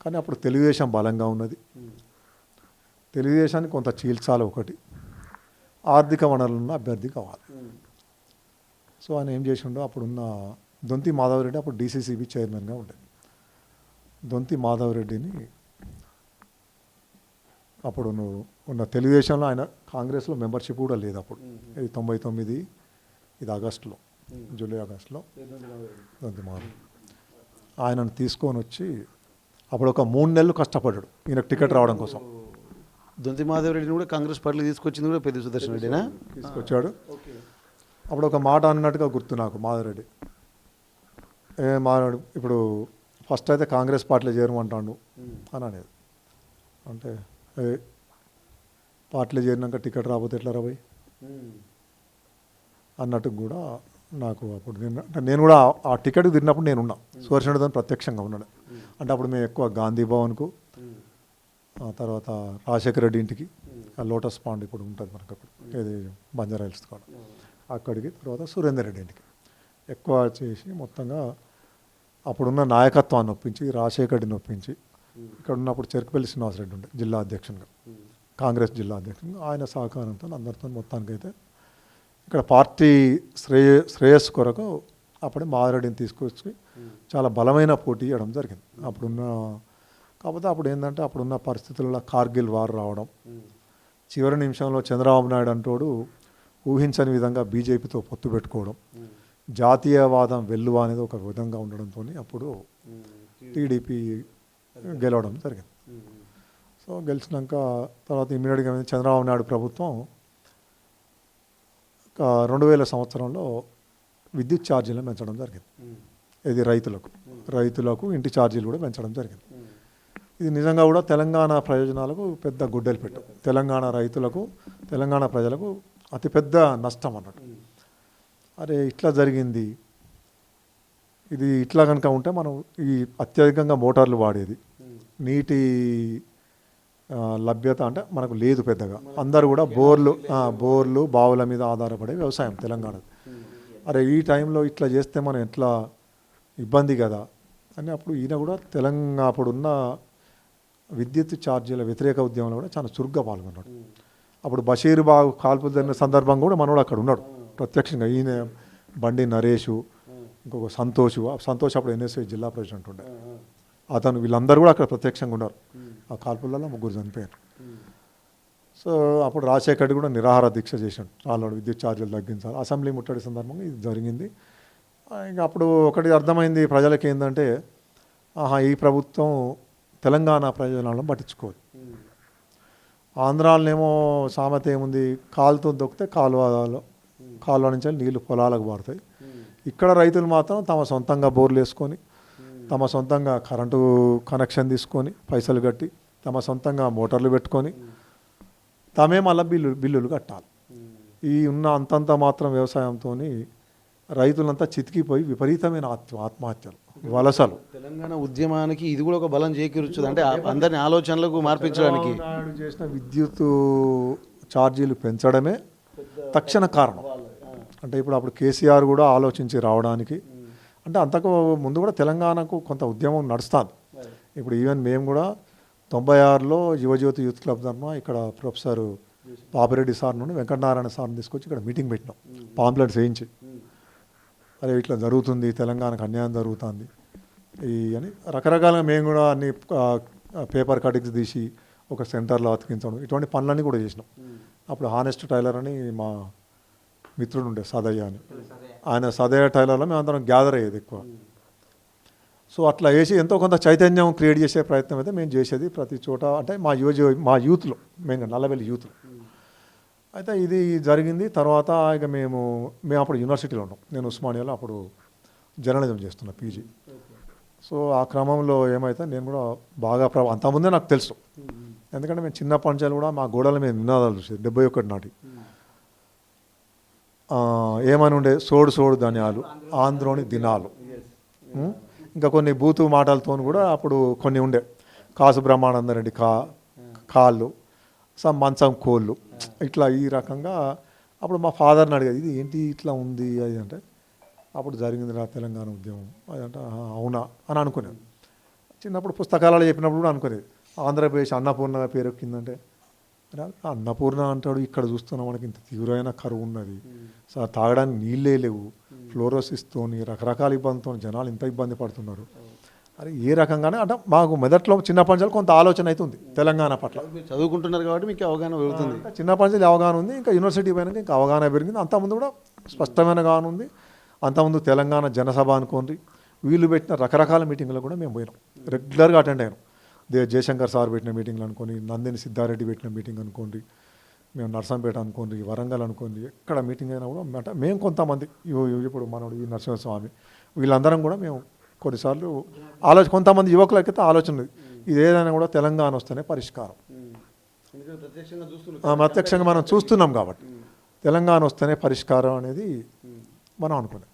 కానీ అప్పుడు తెలుగుదేశం బలంగా ఉన్నది. తెలుగుదేశానికి కొంత చీల్చాలి, ఒకటి ఆర్థిక వనరులున్న అభ్యర్థి కావాలి. సో ఆయన ఏం చేసిండో, అప్పుడున్న దొంతి మాధవరెడ్డి అప్పుడు డీసీసీబీ చైర్మన్గా ఉండే. దొంతి మాధవరెడ్డిని అప్పుడు నువ్వు ఉన్న తెలుగుదేశంలో ఆయన కాంగ్రెస్లో మెంబర్షిప్ కూడా లేదు అప్పుడు. ఇది 99, ఇది ఆగస్టులో, జూలై ఆగస్టులో దొంతిమాధవ్ ఆయనను తీసుకొని వచ్చి అప్పుడు ఒక 3 నెలలు కష్టపడ్డాడు ఈయనకు టికెట్ రావడం కోసం. దొంతి మాధవరెడ్డిని కూడా కాంగ్రెస్ పార్టీలో తీసుకొచ్చింది కూడా పెద్ద సుదర్శన్ రెడ్డినా తీసుకొచ్చాడు. అప్పుడు ఒక మాట అన్నట్టుగా గుర్తు నాకు మాధవరెడ్డి. మాధవరెడ్డి ఇప్పుడు ఫస్ట్ అయితే కాంగ్రెస్ పార్టీలో చేరమంటాడు అని అనేది. అంటే పార్టీలో చేరినాక టికెట్ రాకపోతే ఎట్లా రాబోయ్ అన్నట్టు కూడా నాకు అప్పుడు నేను కూడా ఆ టికెట్ తిరిగినప్పుడు నేనున్నా. సుదర్శన్ రెడ్డితో ప్రత్యక్షంగా ఉన్నాడు. అంటే అప్పుడు మేము ఎక్కువ గాంధీ భవన్కు, తర్వాత రాజశేఖర రెడ్డి ఇంటికి, లోటస్ పాండ్ ఇప్పుడు ఉంటుంది మనకు అప్పుడు, ఏది బంజారా హిల్స్ కాడ, అక్కడికి, తర్వాత సురేందర్ రెడ్డి ఇంటికి ఎక్కువ చేసి మొత్తంగా అప్పుడున్న నాయకత్వాన్ని ఒప్పించి, రాజశేఖర రెడ్డిని ఒప్పించి, ఇక్కడ ఉన్నప్పుడు చెరుకుపల్లి శ్రీనివాసరెడ్డి ఉండే జిల్లా అధ్యక్షునిగా, కాంగ్రెస్ జిల్లా అధ్యక్షునిగా, ఆయన సహకారంతో అందరితో మొత్తానికైతే ఇక్కడ పార్టీ శ్రేయస్సు కొరకు అప్పుడే మాధవరెడ్డిని తీసుకొచ్చి చాలా బలమైన పోటీ ఇవ్వడం జరిగింది. అప్పుడున్న కాకపోతే అప్పుడు ఏంటంటే అప్పుడున్న పరిస్థితుల్లో కార్గిల్ వార్ రావడం, చివరి నిమిషంలో చంద్రబాబు నాయుడు అంటోడు ఊహించని విధంగా బీజేపీతో పొత్తు పెట్టుకోవడం, జాతీయవాదం వెల్లువ అనేది ఒక విధంగా ఉండడంతో అప్పుడు టీడీపీ గెలవడం జరిగింది. సో గెలిచినాక తర్వాత ఇమ్మీడియట్గా చంద్రబాబు నాయుడు ప్రభుత్వం 2000 సంవత్సరంలో విద్యుత్ ఛార్జీలను పెంచడం జరిగింది. ఇది రైతులకు ఇంటి ఛార్జీలు కూడా పెంచడం జరిగింది. ఇది నిజంగా కూడా తెలంగాణ ప్రయోజనాలకు పెద్ద గుడ్డలు పెట్టు, తెలంగాణ రైతులకు, తెలంగాణ ప్రజలకు అతిపెద్ద నష్టం అన్నట్టు. అరే ఇట్లా జరిగింది, ఇది ఇట్లా కనుక ఉంటే మనం ఈ అత్యధికంగా మోటార్లు వాడేది, నీటి లభ్యత అంటే మనకు లేదు పెద్దగా, అందరూ కూడా బోర్లు బావుల మీద ఆధారపడే వ్యవసాయం తెలంగాణ. అరే ఈ టైంలో ఇట్లా చేస్తే మనం ఎట్లా ఇబ్బంది కదా అని అప్పుడు ఈయన కూడా తెలంగాణ అప్పుడున్న విద్యుత్ ఛార్జీల వ్యతిరేక ఉద్యమంలో కూడా చాలా చురుగ్గా పాల్గొన్నాడు. అప్పుడు బషీర్బాగ్ కాల్పులు జరిగిన సందర్భం కూడా మనోడు అక్కడ ఉన్నాడు ప్రత్యక్షంగా. ఈయన బండి నరేషు, ఇంకొక సంతోష్ అప్పుడు ఎన్ఎస్ఐ జిల్లా ప్రెసిడెంట్ ఉండే అతను, వీళ్ళందరూ కూడా అక్కడ ప్రత్యక్షంగా ఉన్నారు. ఆ కాల్పులలో 3 చనిపోయారు. సో అప్పుడు రాజశేఖర్ కూడా నిరాహార దీక్ష చేశాడు, వాళ్ళు విద్యుత్ ఛార్జీలు తగ్గించాలి. అసెంబ్లీ ముట్టడి సందర్భంగా ఇది జరిగింది. ఇంకా అప్పుడు ఒకటి అర్థమైంది ప్రజలకి ఏంటంటే, ఈ ప్రభుత్వం తెలంగాణ ప్రయోజనాలను పట్టించుకోదు. ఆంధ్రాలనేమో సామెత ఏముంది, కాలుతో దొక్కితే కాలువ నుంచి నీళ్లు పొలాలకు పారుతాయి. ఇక్కడ రైతులు మాత్రం తమ సొంతంగా బోర్లు వేసుకొని, తమ సొంతంగా కరెంటు కనెక్షన్ తీసుకొని పైసలు కట్టి, తమ సొంతంగా మోటార్లు పెట్టుకొని తామే మళ్ళీ బిల్లులు కట్టాలి. ఈ ఉన్న అంతంత మాత్రం వ్యవసాయంతో రైతులంతా చితికిపోయి విపరీతమైన ఆత్మహత్యలు, వలసలు. తెలంగాణ ఉద్యమానికి ఇది కూడా ఒక బలం చేకూర్చుంది, అంటే అందరిని ఆలోచనలకు మార్పించడానికి. నాయుడు చేసిన విద్యుత్ ఛార్జీలు పెంచడమే తక్షణ కారణం. అంటే అప్పుడు కేసీఆర్ కూడా ఆలోచించి రావడానికి, అంటే అంతకు ముందు కూడా తెలంగాణకు కొంత ఉద్యమం నడుస్తుంది. ఇప్పుడు ఈవెన్ మేము కూడా 96లో యువజ్యోతి యూత్ క్లబ్ తరఫున ఇక్కడ ప్రొఫెసర్ పాపిరెడ్డి సార్ నుండి వెంకటనారాయణ సార్ని తీసుకొచ్చి ఇక్కడ మీటింగ్ పెట్టినాం, పాంప్లెట్స్ వేయించి. అరే ఇట్లా జరుగుతుంది, తెలంగాణకు అన్యాయం జరుగుతుంది అని రకరకాలుగా మేము కూడా అన్ని పేపర్ కటింగ్స్ తీసి ఒక సెంటర్లో అతికించడం, ఇటువంటి పనులన్నీ కూడా చేసినాం. అప్పుడు హానెస్ట్ టైలర్ అని మా మిత్రుడు ఉండే సదయ్య అని, ఆయన సదయ్య టైలర్లో మేము అందరం గ్యాదర్ అయ్యేది ఎక్కువ. సో అట్లా వేసి ఎంతో కొంత చైతన్యం క్రియేట్ చేసే ప్రయత్నం అయితే మేము చేసేది ప్రతి చోట. అంటే మా యూత్లో మెయిన్గా నల్లబెల్లి యూత్లో అయితే ఇది జరిగింది. తర్వాత ఇక మేము అప్పుడు యూనివర్సిటీలో ఉన్నాం, నేను ఉస్మానియాలో అప్పుడు జర్నలిజం చేస్తున్నా పీజీ. సో ఆ క్రమంలో ఏమైతే నేను కూడా బాగా అంతకుముందే నాకు తెలుసు, ఎందుకంటే మేము చిన్నప్పటి నుంచి కూడా మా గోడల మీద నినాదాలు చూసేది 71 నాటి. ఏమని ఉండే, సోడు ధాన్యాలు, ఆంధ్రోని దినాలు, ఇంకా కొన్ని బూతు మాటలతో కూడా అప్పుడు కొన్ని ఉండే, కాసు బ్రహ్మానందరెడ్డి కాళ్ళు, మంచం కోళ్ళు, ఇట్లా ఈ రకంగా. అప్పుడు మా ఫాదర్ని అడిగేది, ఇది ఏంటి ఇట్లా ఉంది అది అంటే, అప్పుడు జరిగింది రా తెలంగాణ ఉద్యమం అదంటే అవునా అని అనుకునేది. చిన్నప్పుడు పుస్తకాలలో చెప్పినప్పుడు కూడా అనుకునేది. ఆంధ్రప్రదేశ్ అన్నపూర్ణ పేరు ఎక్కిందంటే, అన్నపూర్ణ అంటాడు, ఇక్కడ చూస్తున్నాం మనకి ఇంత తీవ్రమైన కరువు ఉన్నది, తాగడానికి నీళ్ళే లేవు, ఫ్లోరోసిస్తోని రకరకాల ఇబ్బందితో జనాలు ఇంత ఇబ్బంది పడుతున్నారు అది ఏ రకంగానే అంటే మాకు మొదట్లో చిన్నప్పటి నుంచి కొంత ఆలోచన అయితే ఉంది తెలంగాణ పట్ల. మీరు చదువుకుంటున్నారు కాబట్టి మీకు అవగాహన పెరుగుతుంది. ఇంకా చిన్నప్పటి నుంచి అవగాహన ఉంది, ఇంకా యూనివర్సిటీ పోయినాక ఇంకా అవగాహన పెరిగింది. అంతకుముందు కూడా స్పష్టమైన అవగాహన ఉంది. అంతకుముందు తెలంగాణ జనసభ అనుకోండి, వీళ్ళు పెట్టిన రకరకాల మీటింగ్లు కూడా మేము పోయినాం, రెగ్యులర్గా అటెండ్ అయినాం. జయశంకర్ సార్ పెట్టిన మీటింగ్లు అనుకోండి, నందిని సిద్ధారెడ్డి పెట్టిన మీటింగ్ అనుకోండి, మేము నర్సంపేట అనుకోండి, వరంగల్ అనుకోండి, ఎక్కడ మీటింగ్ అయినా కూడా అంటే మేము కొంతమంది ఇప్పుడు మనోడు ఈ నరసింహస్వామి వీళ్ళందరం కూడా మేము కొన్నిసార్లు కొంతమంది యువకులకైతే ఆలోచన ఉంది, ఇది ఏదైనా కూడా తెలంగాణ వస్తేనే పరిష్కారం. ప్రత్యక్షంగా మనం చూస్తున్నాం కాబట్టి తెలంగాణ వస్తేనే పరిష్కారం అనేది మనం అనుకున్నాం.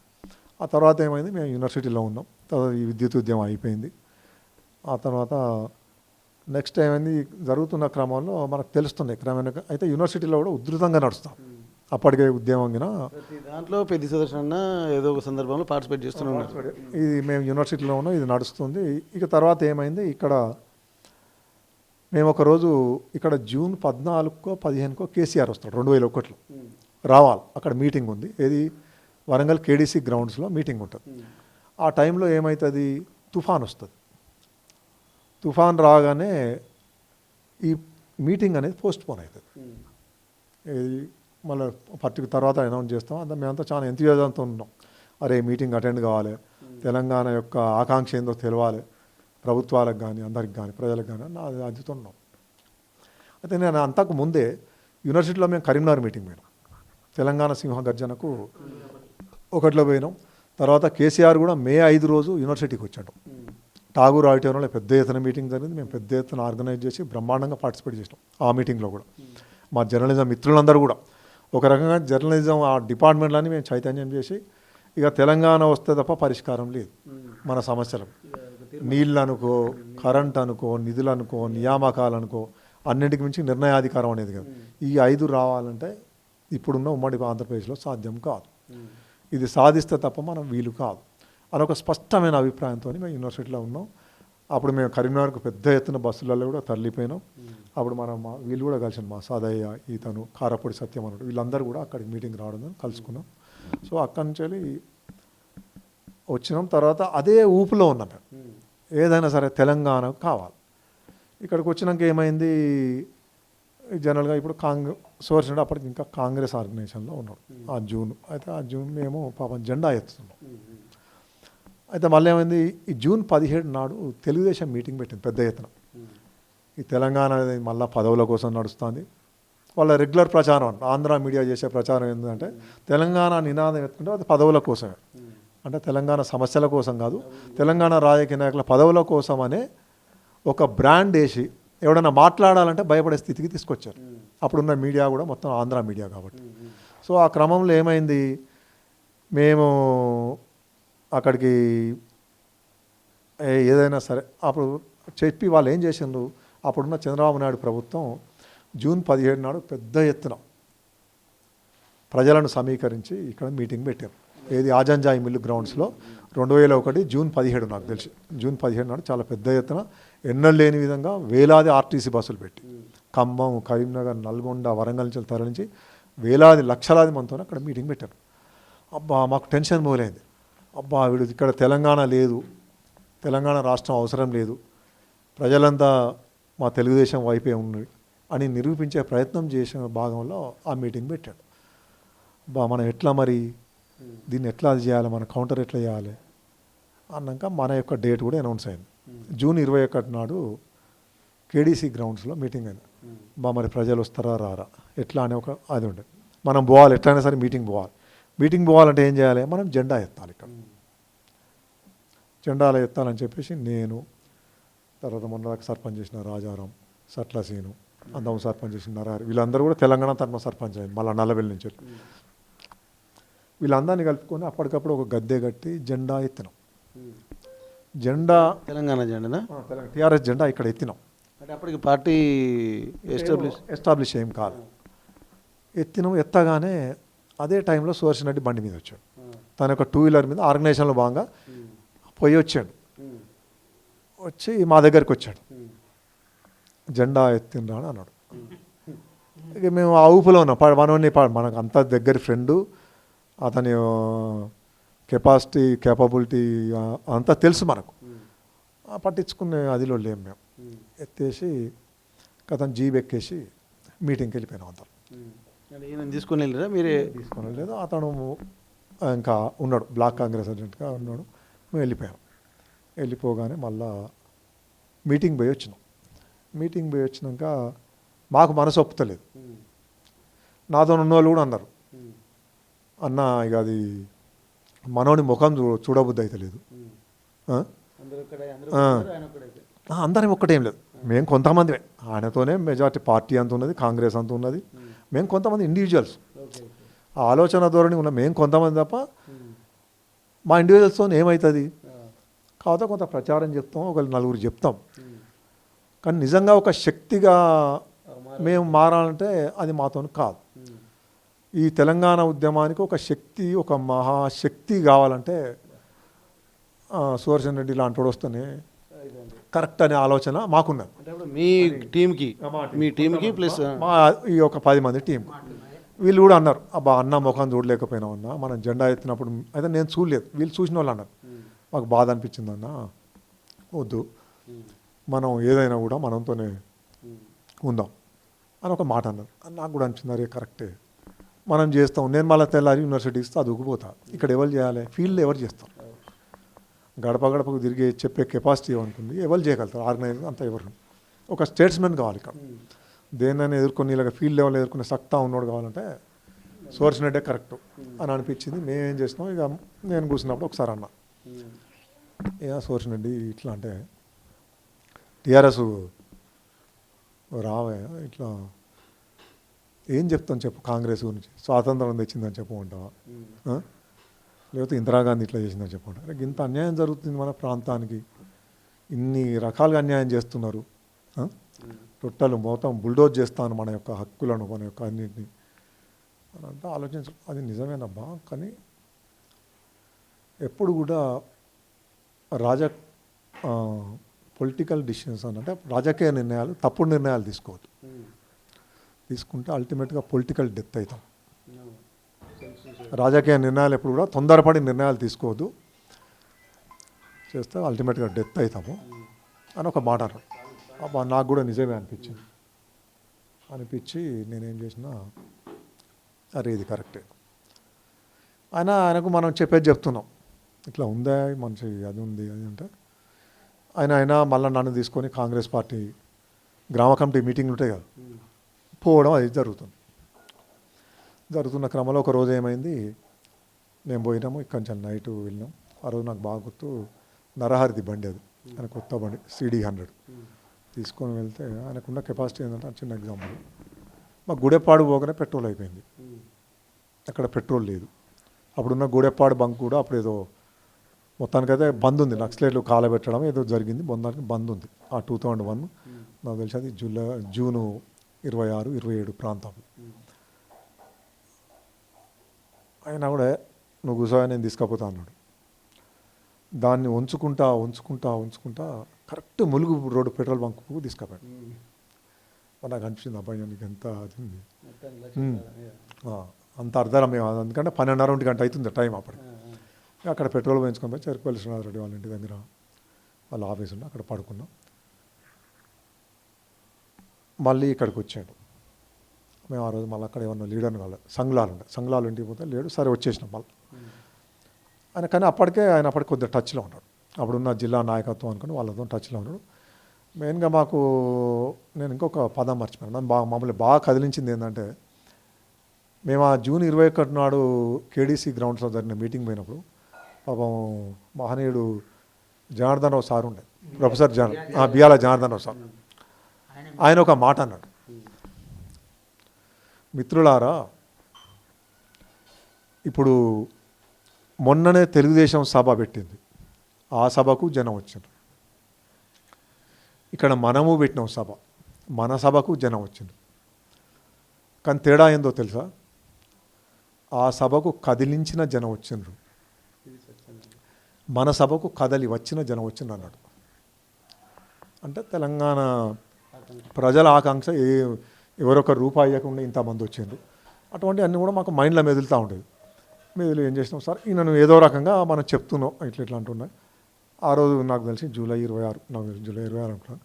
ఆ తర్వాత ఏమైంది, మేము యూనివర్సిటీలో ఉన్నాం, తర్వాత ఈ విద్యుత్ ఉద్యమం అయిపోయింది. ఆ తర్వాత నెక్స్ట్ ఏమైంది, జరుగుతున్న క్రమంలో మనకు తెలుస్తుంది క్రమేణా. అయితే యూనివర్సిటీలో కూడా ఉధృతంగా నడుస్తాం అప్పటికే ఉద్యమం. దాంట్లో పెద్ద సుదర్శన్ ఏదో ఒక సందర్భంలో పార్టిసిపేట్ చేస్తున్నాం. ఇది మేము యూనివర్సిటీలో ఉన్నాం, ఇది నడుస్తుంది. ఇక తర్వాత ఏమైంది, ఇక్కడ మేము ఒకరోజు ఇక్కడ జూన్ 14కో 15కో కేసీఆర్ వస్తాడు 2001లో రావాలి, అక్కడ మీటింగ్ ఉంది. ఏది వరంగల్ కేడీసీ గ్రౌండ్స్లో మీటింగ్ ఉంటుంది. ఆ టైంలో ఏమవుతుంది, తుఫాన్ వస్తుంది. తుఫాన్ రాగానే ఈ మీటింగ్ అనేది పోస్ట్ పోన్ అవుతుంది. ఇది మళ్ళీ తర్వాత అనౌన్స్ చేస్తాం. అంతా మేమంతా చాలా ఎంతజాంతో ఉన్నాం, అరే మీటింగ్ అటెండ్ కావాలి, తెలంగాణ యొక్క ఆకాంక్ష ఏందో తెలవాలి ప్రభుత్వాలకు కానీ అందరికి కానీ ప్రజలకు కానీ నా అదుతున్నాం. అయితే నేను అంతకు ముందే యూనివర్సిటీలో మేము కరీంనగర్ మీటింగ్ పోయినాం, తెలంగాణ సింహ గర్జనకు ఒకటిలో పోయినాం. తర్వాత కేసీఆర్ కూడా మే 5 రోజు యూనివర్సిటీకి వచ్చాడు. ఠాగూర్ ఆడిటోరియంలో పెద్ద ఎత్తున మీటింగ్ జరిగింది. మేము పెద్ద ఎత్తున ఆర్గనైజ్ చేసి బ్రహ్మాండంగా పార్టిసిపేట్ చేసినాం ఆ మీటింగ్లో కూడా. మా జర్నలిజం మిత్రులందరూ కూడా ఒక రకంగా జర్నలిజం ఆ డిపార్ట్మెంట్లని మేము చైతన్యం చేసి, ఇక తెలంగాణ వస్తే తప్ప పరిష్కారం లేదు మన సమస్యలకు. నీళ్ళు అనుకో, కరెంట్ అనుకో, నిధులు అనుకో, నియామకాలు అనుకో, అన్నింటికి మించి నిర్ణయాధికారం అనేది కదా. ఈ 5 రావాలంటే ఇప్పుడున్న ఉమ్మడి ఆంధ్రప్రదేశ్లో సాధ్యం కాదు. ఇది సాధిస్తే తప్ప మనం వీలు కాదు అని ఒక స్పష్టమైన అభిప్రాయంతో మేము యూనివర్సిటీలో ఉన్నాం. అప్పుడు మేము కరీంనగర్కు పెద్ద ఎత్తున బస్సులలో కూడా తరలిపోయినాం. అప్పుడు వీళ్ళు కూడా కలిసాను, మా సాదయ్య, ఈతను, కారపొడి సత్యం అన్నట్టు వీళ్ళందరూ కూడా అక్కడికి మీటింగ్ రావడం కలుసుకున్నాం. సో అక్కడి నుంచి వచ్చినాం. తర్వాత అదే ఊపులో ఉన్నాం, ఏదైనా సరే తెలంగాణకు కావాలి. ఇక్కడికి వచ్చినాక ఏమైంది, జనరల్గా ఇప్పుడు సోర్స్ అంటే అప్పటికి ఇంకా కాంగ్రెస్ ఆర్గనైజేషన్లో ఉన్నాడు ఆ జూన్ మేము పాపం జెండా ఎత్తుతున్నాం. అయితే మళ్ళీ ఏమైంది, ఈ జూన్ 17 నాడు తెలుగుదేశం మీటింగ్ పెట్టింది పెద్ద ఎత్తున. ఈ తెలంగాణ అనేది మళ్ళీ పదవుల కోసం నడుస్తుంది. వాళ్ళ రెగ్యులర్ ప్రచారం, ఆంధ్ర మీడియా చేసే ప్రచారం ఏంటంటే తెలంగాణ నినాదం ఎత్తుకుంటే అది పదవుల కోసమే, అంటే తెలంగాణ సమస్యల కోసం కాదు, తెలంగాణ రాజకీయ నాయకుల పదవుల కోసం అనే ఒక బ్రాండ్ వేసి ఎవడన్నా మాట్లాడాలంటే భయపడే స్థితికి తీసుకొచ్చారు. అప్పుడున్న మీడియా కూడా మొత్తం ఆంధ్ర మీడియా కాబట్టి. సో ఆ క్రమంలో ఏమైంది, మేము అక్కడికి ఏదైనా సరే అప్పుడు చెప్పి వాళ్ళు ఏం చేసిండ్రు, అప్పుడున్న చంద్రబాబు నాయుడు ప్రభుత్వం జూన్ 17 నాడు పెద్ద ఎత్తున ప్రజలను సమీకరించి ఇక్కడ మీటింగ్ పెట్టారు. ఏది ఆజంజాయి మిల్లు గ్రౌండ్స్లో 2001 జూన్ 17 నాకు తెలిసి జూన్ 17 నాడు చాలా పెద్ద ఎత్తున ఎన్నడూ లేని విధంగా వేలాది ఆర్టీసీ బస్సులు పెట్టి ఖమ్మం, కరీంనగర్, నల్గొండ, వరంగల్ నుంచి తరలించి వేలాది లక్షలాది మనతో అక్కడ మీటింగ్ పెట్టారు. అబ్బా మాకు టెన్షన్ మొదలైంది, అబ్బా వీడు ఇక్కడ తెలంగాణ లేదు, తెలంగాణ రాష్ట్రం అవసరం లేదు, ప్రజలంతా మా తెలుగుదేశం వైపే ఉన్నది అని నిరూపించే ప్రయత్నం చేసిన భాగంలో ఆ మీటింగ్ పెట్టాడు. బా మనం ఎట్లా మరి దీన్ని ఎట్లా చేయాలి, మన కౌంటర్ ఎట్లా చేయాలి అన్నాక మన యొక్క డేట్ కూడా అనౌన్స్ అయింది. జూన్ 21 నాడు కేడీసీ గ్రౌండ్స్లో మీటింగ్ అయింది. బా మరి ప్రజలు వస్తారా రారా ఎట్లా అనే ఒక అది ఉండేది. మనం పోవాలి, ఎట్లయినా సరే మీటింగ్ పోవాలి. మీటింగ్ పోవాలంటే ఏం చేయాలి, మనం జెండా ఎత్తాలి. ఇక్కడ జెండాలు ఎత్తాలని చెప్పేసి నేను, తర్వాత మొన్న సర్పంచ్ చేసిన రాజారాం, సట్లసీను, అందం సర్పంచ్ చేసిన నరహరి, వీళ్ళందరూ కూడా తెలంగాణ తరఫున సర్పంచ్ అయింది మళ్ళీ నల్లబెల్లి నుంచి. వీళ్ళందరినీ కలుపుకొని అప్పటికప్పుడు ఒక గద్దె కట్టి జెండా ఎత్తినాం. జెండా తెలంగాణ జెండా, టీఆర్ఎస్ జెండా ఇక్కడ ఎత్తినాం. అంటే అప్పటికి పార్టీ ఎస్టాబ్లిష్ ఏం కాదు. ఎత్తినాం. ఎత్తగానే అదే టైంలో సుదర్శన్ రెడ్డి బండి మీద వచ్చాడు. తన యొక్క 2 వీలర్ మీద ఆర్గనైజేషన్లో భాగంగా పోయి వచ్చాడు. వచ్చి మా దగ్గరికి వచ్చాడు, జెండా ఎత్తిండ్రా అని అన్నాడు. ఇక మేము ఆ ఊపులో ఉన్నాం. మనోని మనకు అంత దగ్గర ఫ్రెండు, అతని కెపాసిటీ, కేపబిలిటీ అంతా తెలుసు మనకు. పట్టించుకునే అదిలో లేము మేము. ఎత్తేసి కథం జీబ్ ఎక్కేసి మీటింగ్కి వెళ్ళిపోయినాం అంతా. ఈయన తీసుకుని వెళ్ళారా మీరే? తీసుకుని లేదు, అతను ఇంకా ఉన్నాడు, బ్లాక్ కాంగ్రెస్ అసిడెంట్గా ఉన్నాడు. మేము వెళ్ళిపోయాం. వెళ్ళిపోగానే మళ్ళా మీటింగ్ పోయి వచ్చినాం. మీటింగ్ పోయి వచ్చినాక మాకు మనసు ఒప్పుతలేదు. నాతో ఉన్న వాళ్ళు కూడా అన్నారు, అన్న ఇక అది మనోని ముఖం చూడబుద్ధి అయితే లేదు. అందరం ఒక్కటేం లేదు, మేము కొంతమంది, ఆయనతోనే మెజార్టీ పార్టీ అంత ఉన్నది, కాంగ్రెస్ అంత ఉన్నది, మేము కొంతమంది ఇండివిజువల్స్ ఆ ఆలోచన ధోరణి ఉన్న మేము కొంతమంది తప్ప మా ఇండివిజువల్స్తో ఏమవుతుంది. కాకపోతే కొంత ప్రచారం చెప్తాం, ఒక నలుగురు చెప్తాం, కానీ నిజంగా ఒక శక్తిగా మేము మారాలంటే అది మాతో కాదు. ఈ తెలంగాణ ఉద్యమానికి ఒక శక్తి, ఒక మహాశక్తి కావాలంటే సుదర్శన్ రెడ్డి లాంటి వాడు వస్తేనే కరెక్ట్ అనే ఆలోచన మాకున్నది. మీ టీంకి ప్లస్ మా ఈ ఒక 10 మంది టీం. వీళ్ళు కూడా అన్నారు, అబ్బా అన్న ముఖం చూడలేకపోయినాం అన్న, మనం జెండా ఎత్తినప్పుడు అయితే నేను చూడలేదు, వీళ్ళు చూసిన వాళ్ళు అన్నారు, మాకు బాధ అనిపించింది అన్న, వద్దు మనం ఏదైనా కూడా మనంతోనే ఉందాం అని ఒక మాట అన్నారు. నాకు కూడా అనిపించింది, అరే కరెక్టే మనం చేస్తాం. నేను మళ్ళీ తెల్లారి యూనివర్సిటీకి చదువుకుపోతా, ఇక్కడ ఎవరు చేయాలి, ఫీల్డ్లో ఎవరు చేస్తాం, గడప గడపకు తిరిగి చెప్పే కెపాసిటీ ఏమనుకుంది, ఎవరు చేయగలుగుతారు, ఆర్గనైజర్ అంతా ఎవరు, ఒక స్టేట్స్మెన్ కావాలి ఇక్కడ, దేన్నైనా ఎదుర్కొని ఇలాగ ఫీల్డ్ లెవెల్ ఎదుర్కొనే సత్తా ఉన్నోడు కావాలంటే సుదర్శన్ రెడ్డే కరెక్ట్ అని అనిపించింది. మేమేం చేసినాం, ఇక నేను కూర్చున్నప్పుడు ఒకసారి అన్న, ఇక సుదర్శన్ రెడ్డి ఇట్లా అంటే టీఆర్ఎస్ రావే ఇట్లా ఏం చెప్తాను చెప్పు, కాంగ్రెస్ గురించి స్వాతంత్రం తెచ్చిందని చెప్పమంటావా, లేకపోతే ఇందిరాగాంధీ ఇట్లా చేసిందని చెప్పమంటారు. ఇంత అన్యాయం జరుగుతుంది మన ప్రాంతానికి, ఇన్ని రకాలుగా అన్యాయం చేస్తున్నారు, టొట్టలు మొత్తం బుల్డోజ్ చేస్తాను మన యొక్క హక్కులను, మన యొక్క అన్నింటినీ అని అంటే ఆలోచించు. అది నిజమేనబ్బా, కానీ ఎప్పుడు కూడా పొలిటికల్ డిసిషన్స్ అంటే రాజకీయ నిర్ణయాలు తప్పుడు నిర్ణయాలు తీసుకోవద్దు. తీసుకుంటే అల్టిమేట్గా పొలిటికల్ డెత్ అవుతాం. రాజకీయ నిర్ణయాలు ఎప్పుడు కూడా తొందరపడి నిర్ణయాలు తీసుకోవద్దు, చేస్తే అల్టిమేట్గా డెత్ అవుతాము అని ఒక మాట అన్నారు. నాకు కూడా నిజమే అనిపించి నేనేం చేసినా, అరే ఇది కరెక్టే, ఆయనకు మనం చెప్పేది చెప్తున్నాం, ఇట్లా ఉందా మంచి అది ఉంది అది అంటే ఆయన మళ్ళీ నన్ను తీసుకొని కాంగ్రెస్ పార్టీ గ్రామ కమిటీ మీటింగ్లు ఉంటాయి కదా, పోవడం అది జరుగుతున్న క్రమంలో ఒక రోజు ఏమైంది, మేము పోయినాము, ఇక్కడి నుంచి నైట్ వెళ్ళినాం. ఆ రోజు నాకు బాగా గుర్తు, నరహరిది బండి, అది ఆయన కొత్త బండి CD100 తీసుకొని వెళ్తే, ఆయనకున్న కెపాసిటీ ఏంటంటే, చిన్న ఎగ్జాంపుల్, మా గుడెప్పాడు పోగానే పెట్రోల్ అయిపోయింది, అక్కడ పెట్రోల్ లేదు. అప్పుడున్న గుడెప్పాడు బంక్ కూడా అప్పుడు ఏదో మొత్తానికైతే బంద్ ఉంది, నక్సలైట్లు కాలబెట్టడం ఏదో జరిగింది, మొత్తానికి బంద్ ఉంది. ఆ 2001 నాకు తెలిసి అది జూన్ 26, 27 ప్రాంతంలో. అయినా కూడా నువ్వు కూర్చోగా నేను తీసుకపోతా అన్నాడు. దాన్ని ఉంచుకుంటా కరెక్ట్ ములుగు రోడ్డు పెట్రోల్ బంక్కు తీసుకుపోయాడు. నాకు అనిపించింది, అబ్బాయి నీకు ఎంత అది ఉంది, అంత అర్థం మేము, ఎందుకంటే 12:30 గంట అవుతుంది టైం అప్పటికి. అక్కడ పెట్రోల్ వేయించుకొని పోయి చెరుకుపల్లి శ్రీనివాస రెడ్డి వాళ్ళ ఇంటి దగ్గర వాళ్ళ ఆఫీస్ ఉండి అక్కడ పడుకున్నాం. మళ్ళీ ఇక్కడికి వచ్చాడు. మేము ఆ రోజు మళ్ళీ అక్కడ ఏమన్నా లీడర్ని కాలేదు, సంగ్లాలు ఇంటికి పోతే లేడు. సరే వచ్చేసినాం మళ్ళీ. కానీ అప్పటికే కొద్దిగా టచ్లో ఉన్నాడు. అప్పుడున్న జిల్లా నాయకత్వం అనుకుని వాళ్ళతో టచ్లో ఉన్నాడు. మెయిన్గా నేను ఇంకొక పదం మర్చిపోయాను, నన్ను మమ్మల్ని బాగా కదిలించింది ఏంటంటే, మేము ఆ జూన్ 21 నాడు KDC గ్రౌండ్స్లో జరిగిన మీటింగ్ పోయినప్పుడు పాపం మహనీయుడు జనార్దన్ రావు సార్ ఉండే, ప్రొఫెసర్ బియాల జనార్దన్ రావు సార్, ఆయన ఒక మాట అన్నాడు, మిత్రులారా ఇప్పుడు మొన్ననే తెలుగుదేశం సభ పెట్టింది, ఆ సభకు జనం వచ్చింది. ఇక్కడ మనము పెట్టినాం సభ, మన సభకు జనం వచ్చింది. కానీ తేడా ఏందో తెలుసా, ఆ సభకు కదిలించిన జనం వచ్చిండ్రు, మన సభకు కదలి వచ్చిన జనం వచ్చిండ్రు అన్నాడు. అంటే తెలంగాణ ప్రజల ఆకాంక్ష ఎవరొక రూపాయి ఇవ్వకుండా ఇంతమంది వచ్చిండ్రు. అటువంటి అన్నీ కూడా మాకు మైండ్లో మెదులుతూ ఉండేది. మెదులు ఏం చేసినాం సార్, ఈయనను ఏదో రకంగా మనం చెప్తున్నాం, ఇట్లా అంటున్నాయి ఆ రోజు నాకు తెలిసి జూలై 26, నాకు తెలిసి జూలై 26 అనుకున్నాను.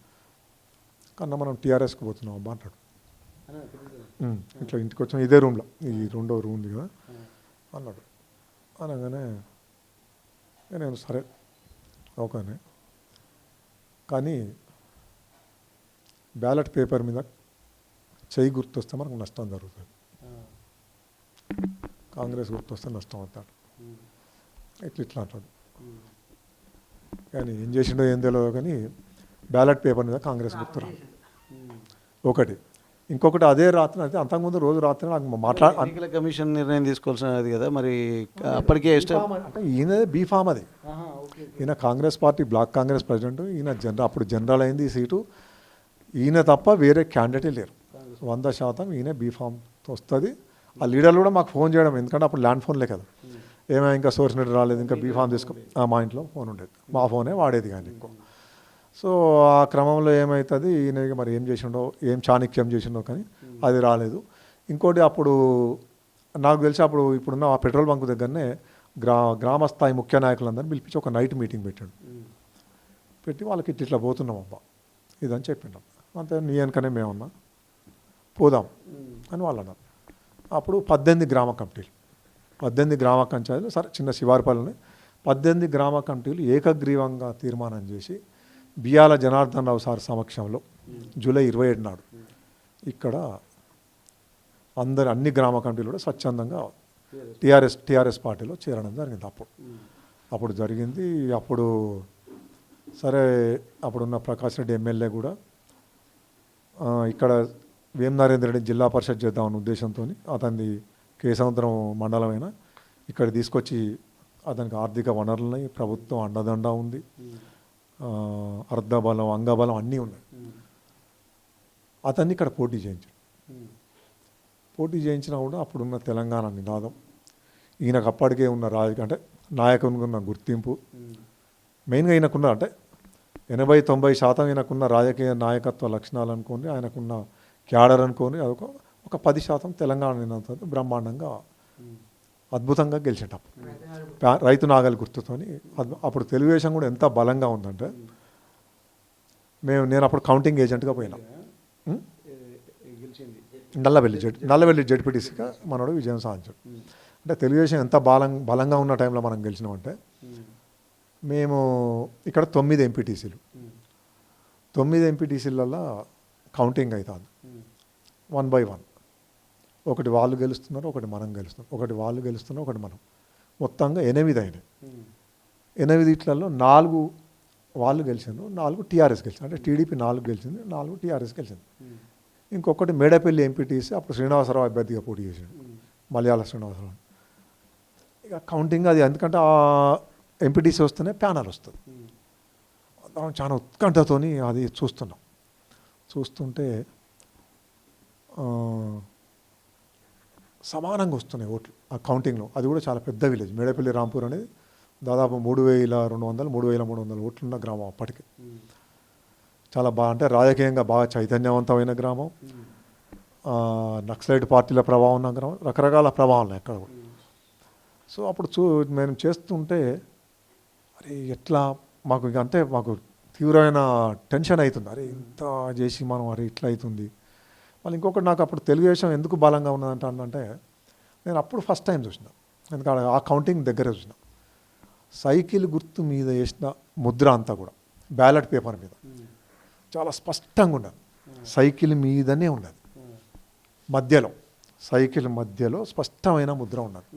కన్నా మనం టీఆర్ఎస్కి పోతున్నాం అబ్బా అంటాడు. ఇట్లా ఇంటికి వచ్చాం, ఇదే రూమ్లో, ఈ రెండో రూమ్ ఉంది కదా అన్నాడు. అనగానే నేను సరే ఓకేనే, కానీ బ్యాలెట్ పేపర్ మీద చెయ్యి గుర్తొస్తే మనకు నష్టం జరుగుతుంది, కాంగ్రెస్ గుర్తొస్తే నష్టం అవుతాడు, ఇట్లా అంటాడు. కానీ ఏం చేసిండో ఏం తెలియదు, కానీ బ్యాలెట్ పేపర్ మీద కాంగ్రెస్ గుర్తురా ఒకటి. ఇంకొకటి అదే రాత్రి, అయితే అంతకుముందు రోజు రాత్రి నాకు ఎన్నికల కమిషన్ నిర్ణయం తీసుకోవాల్సినది కదా మరి, అప్పటికే అంటే ఈయన బీఫామ్ అది. ఈయన Congress party black Congress president, ఈయన అప్పుడు జనరల్ అయింది సీటు, ఈయన తప్ప వేరే క్యాండిడేటే లేరు. 100% ఈయన బీఫామ్తో వస్తుంది. ఆ లీడర్లు కూడా మాకు ఫోన్ చేయడం, ఎందుకంటే అప్పుడు ల్యాండ్ ఫోన్లే కదా, ఏమైనా ఇంకా సోర్స్ నెట్ రాలేదు, ఇంకా బీఫామ్ తీసుకో, మా ఇంట్లో ఫోన్ ఉండేది, మా ఫోనే వాడేది కానీ ఎక్కువ. సో ఆ క్రమంలో ఏమవుతుంది, ఈయన మరి ఏం చేసిండో, ఏం చాణక్యం చేసిండో కానీ అది రాలేదు. ఇంకోటి అప్పుడు నాకు తెలిసి అప్పుడు ఇప్పుడున్న ఆ పెట్రోల్ బంక్ దగ్గరనే గ్రామస్థాయి ముఖ్య నాయకులందరినీ పిలిపించి ఒక నైట్ మీటింగ్ పెట్టాడు. పెట్టి వాళ్ళకి ఇట్లా పోతున్నాం అబ్బా ఇదని చెప్పిండాం. అంతే, నీ వెనకనే మేమన్నా పోదాం అని వాళ్ళు అన్నారు. అప్పుడు 18 గ్రామ కమిటీలు, 18 గ్రామ పంచాయతీలు, సరే చిన్న శివారిపల్లిని 18 గ్రామ కమిటీలు ఏకగ్రీవంగా తీర్మానం చేసి బియ్యాల జనార్దన్ రావు సార్ సమక్షంలో జూలై 27 నాడు ఇక్కడ అన్ని గ్రామ కమిటీలు కూడా స్వచ్ఛందంగా టీఆర్ఎస్ పార్టీలో చేరడం జరిగింది. అప్పుడు జరిగింది. అప్పుడు సరే, అప్పుడున్న ప్రకాష్ రెడ్డి ఎమ్మెల్యే కూడా ఇక్కడ వేం నరేంద్ర రెడ్డి జిల్లా పరిషత్ చేద్దామన్న ఉద్దేశంతో అతన్ని కేసముద్రం మండలమైన ఇక్కడ తీసుకొచ్చి అతనికి ఆర్థిక వనరులని ప్రభుత్వం అండదండ ఉంది, అర్ధబలం అంగబలం అన్నీ ఉన్నాయి. అతన్ని ఇక్కడ పోటీ చేయించినా కూడా అప్పుడున్న తెలంగాణ నినాదం, ఈయనకు అప్పటికే ఉన్న అంటే నాయకునికి ఉన్న గుర్తింపు, మెయిన్గా ఈయనకున్న అంటే 80-90% ఈయనకున్న రాజకీయ నాయకత్వ లక్షణాలు అనుకోండి, ఆయనకున్న క్యాడర్ అనుకోని అదొక 10% తెలంగాణ నినాదంతో బ్రహ్మాండంగా అద్భుతంగా గెలిచేటప్పుడు రైతు నాగలి గుర్తుతోని. అప్పుడు తెలుగుదేశం కూడా ఎంత బలంగా ఉందంటే, నేను అప్పుడు కౌంటింగ్ ఏజెంట్గా పోయినా, నల్లవెల్లి జడ్పీటీసీగా మనోడు విజయం సాధించాడు. అంటే తెలుగుదేశం ఎంత బలంగా ఉన్న టైంలో మనం గెలిచినామంటే, మేము ఇక్కడ 9 ఎంపీటీసీలు, 9 ఎంపీటీసీలలో కౌంటింగ్ అవుతుంది 1 by 1. ఒకటి వాళ్ళు గెలుస్తున్నారు, ఒకటి మనం గెలుస్తున్నాం, ఒకటి వాళ్ళు గెలుస్తున్నారు, ఒకటి మనం, మొత్తంగా 8 అయినాయి. 8 ఇట్లలో 4 వాళ్ళు గెలిచారు, 4 టీఆర్ఎస్ గెలిచారు. అంటే టీడీపీ 4 గెలిచింది, 4 టీఆర్ఎస్ గెలిచింది. ఇంకొకటి మేడపల్లి ఎంపీటీసీ అప్పుడు శ్రీనివాసరావు అభ్యర్థిగా పోటీ చేశాడు, మలయాళ శ్రీనివాసరావు. ఇక కౌంటింగ్ అది, ఎందుకంటే ఆ ఎంపీటీసీ వస్తేనే ప్యానల్ వస్తుంది. చాలా ఉత్కంఠతోని అది చూస్తుంటే సమానంగా వస్తున్నాయి ఓట్లు ఆ కౌంటింగ్లో. అది కూడా చాలా పెద్ద విలేజ్ మేడపల్లి రాంపూర్ అనేది, దాదాపు 3200-3300 ఓట్లున్న గ్రామం అప్పటికి. చాలా బాగా, అంటే రాజకీయంగా బాగా చైతన్యవంతమైన గ్రామం, నక్సలైట్ పార్టీల ప్రభావం ఉన్న గ్రామం, రకరకాల ప్రభావం ఉన్నాయి అక్కడ కూడా. సో అప్పుడు మేము చేస్తుంటే అరే ఎట్లా మాకు అంటే మాకు తీవ్రమైన టెన్షన్ అవుతుంది, అరే ఇంత చేసి మనం అరే ఇట్లా అవుతుంది. మళ్ళీ ఇంకొకటి, నాకు అప్పుడు తెలుగుదేశం ఎందుకు బలంగా ఉన్నదంటే, నేను అప్పుడు ఫస్ట్ టైం చూసిన, ఎందుకంటే ఆ కౌంటింగ్ దగ్గర చూసిన, సైకిల్ గుర్తు మీద వేసిన ముద్ర అంతా కూడా బ్యాలెట్ పేపర్ మీద చాలా స్పష్టంగా ఉన్నది, సైకిల్ మీదనే ఉన్నది, సైకిల్ మధ్యలో స్పష్టమైన ముద్ర ఉన్నది.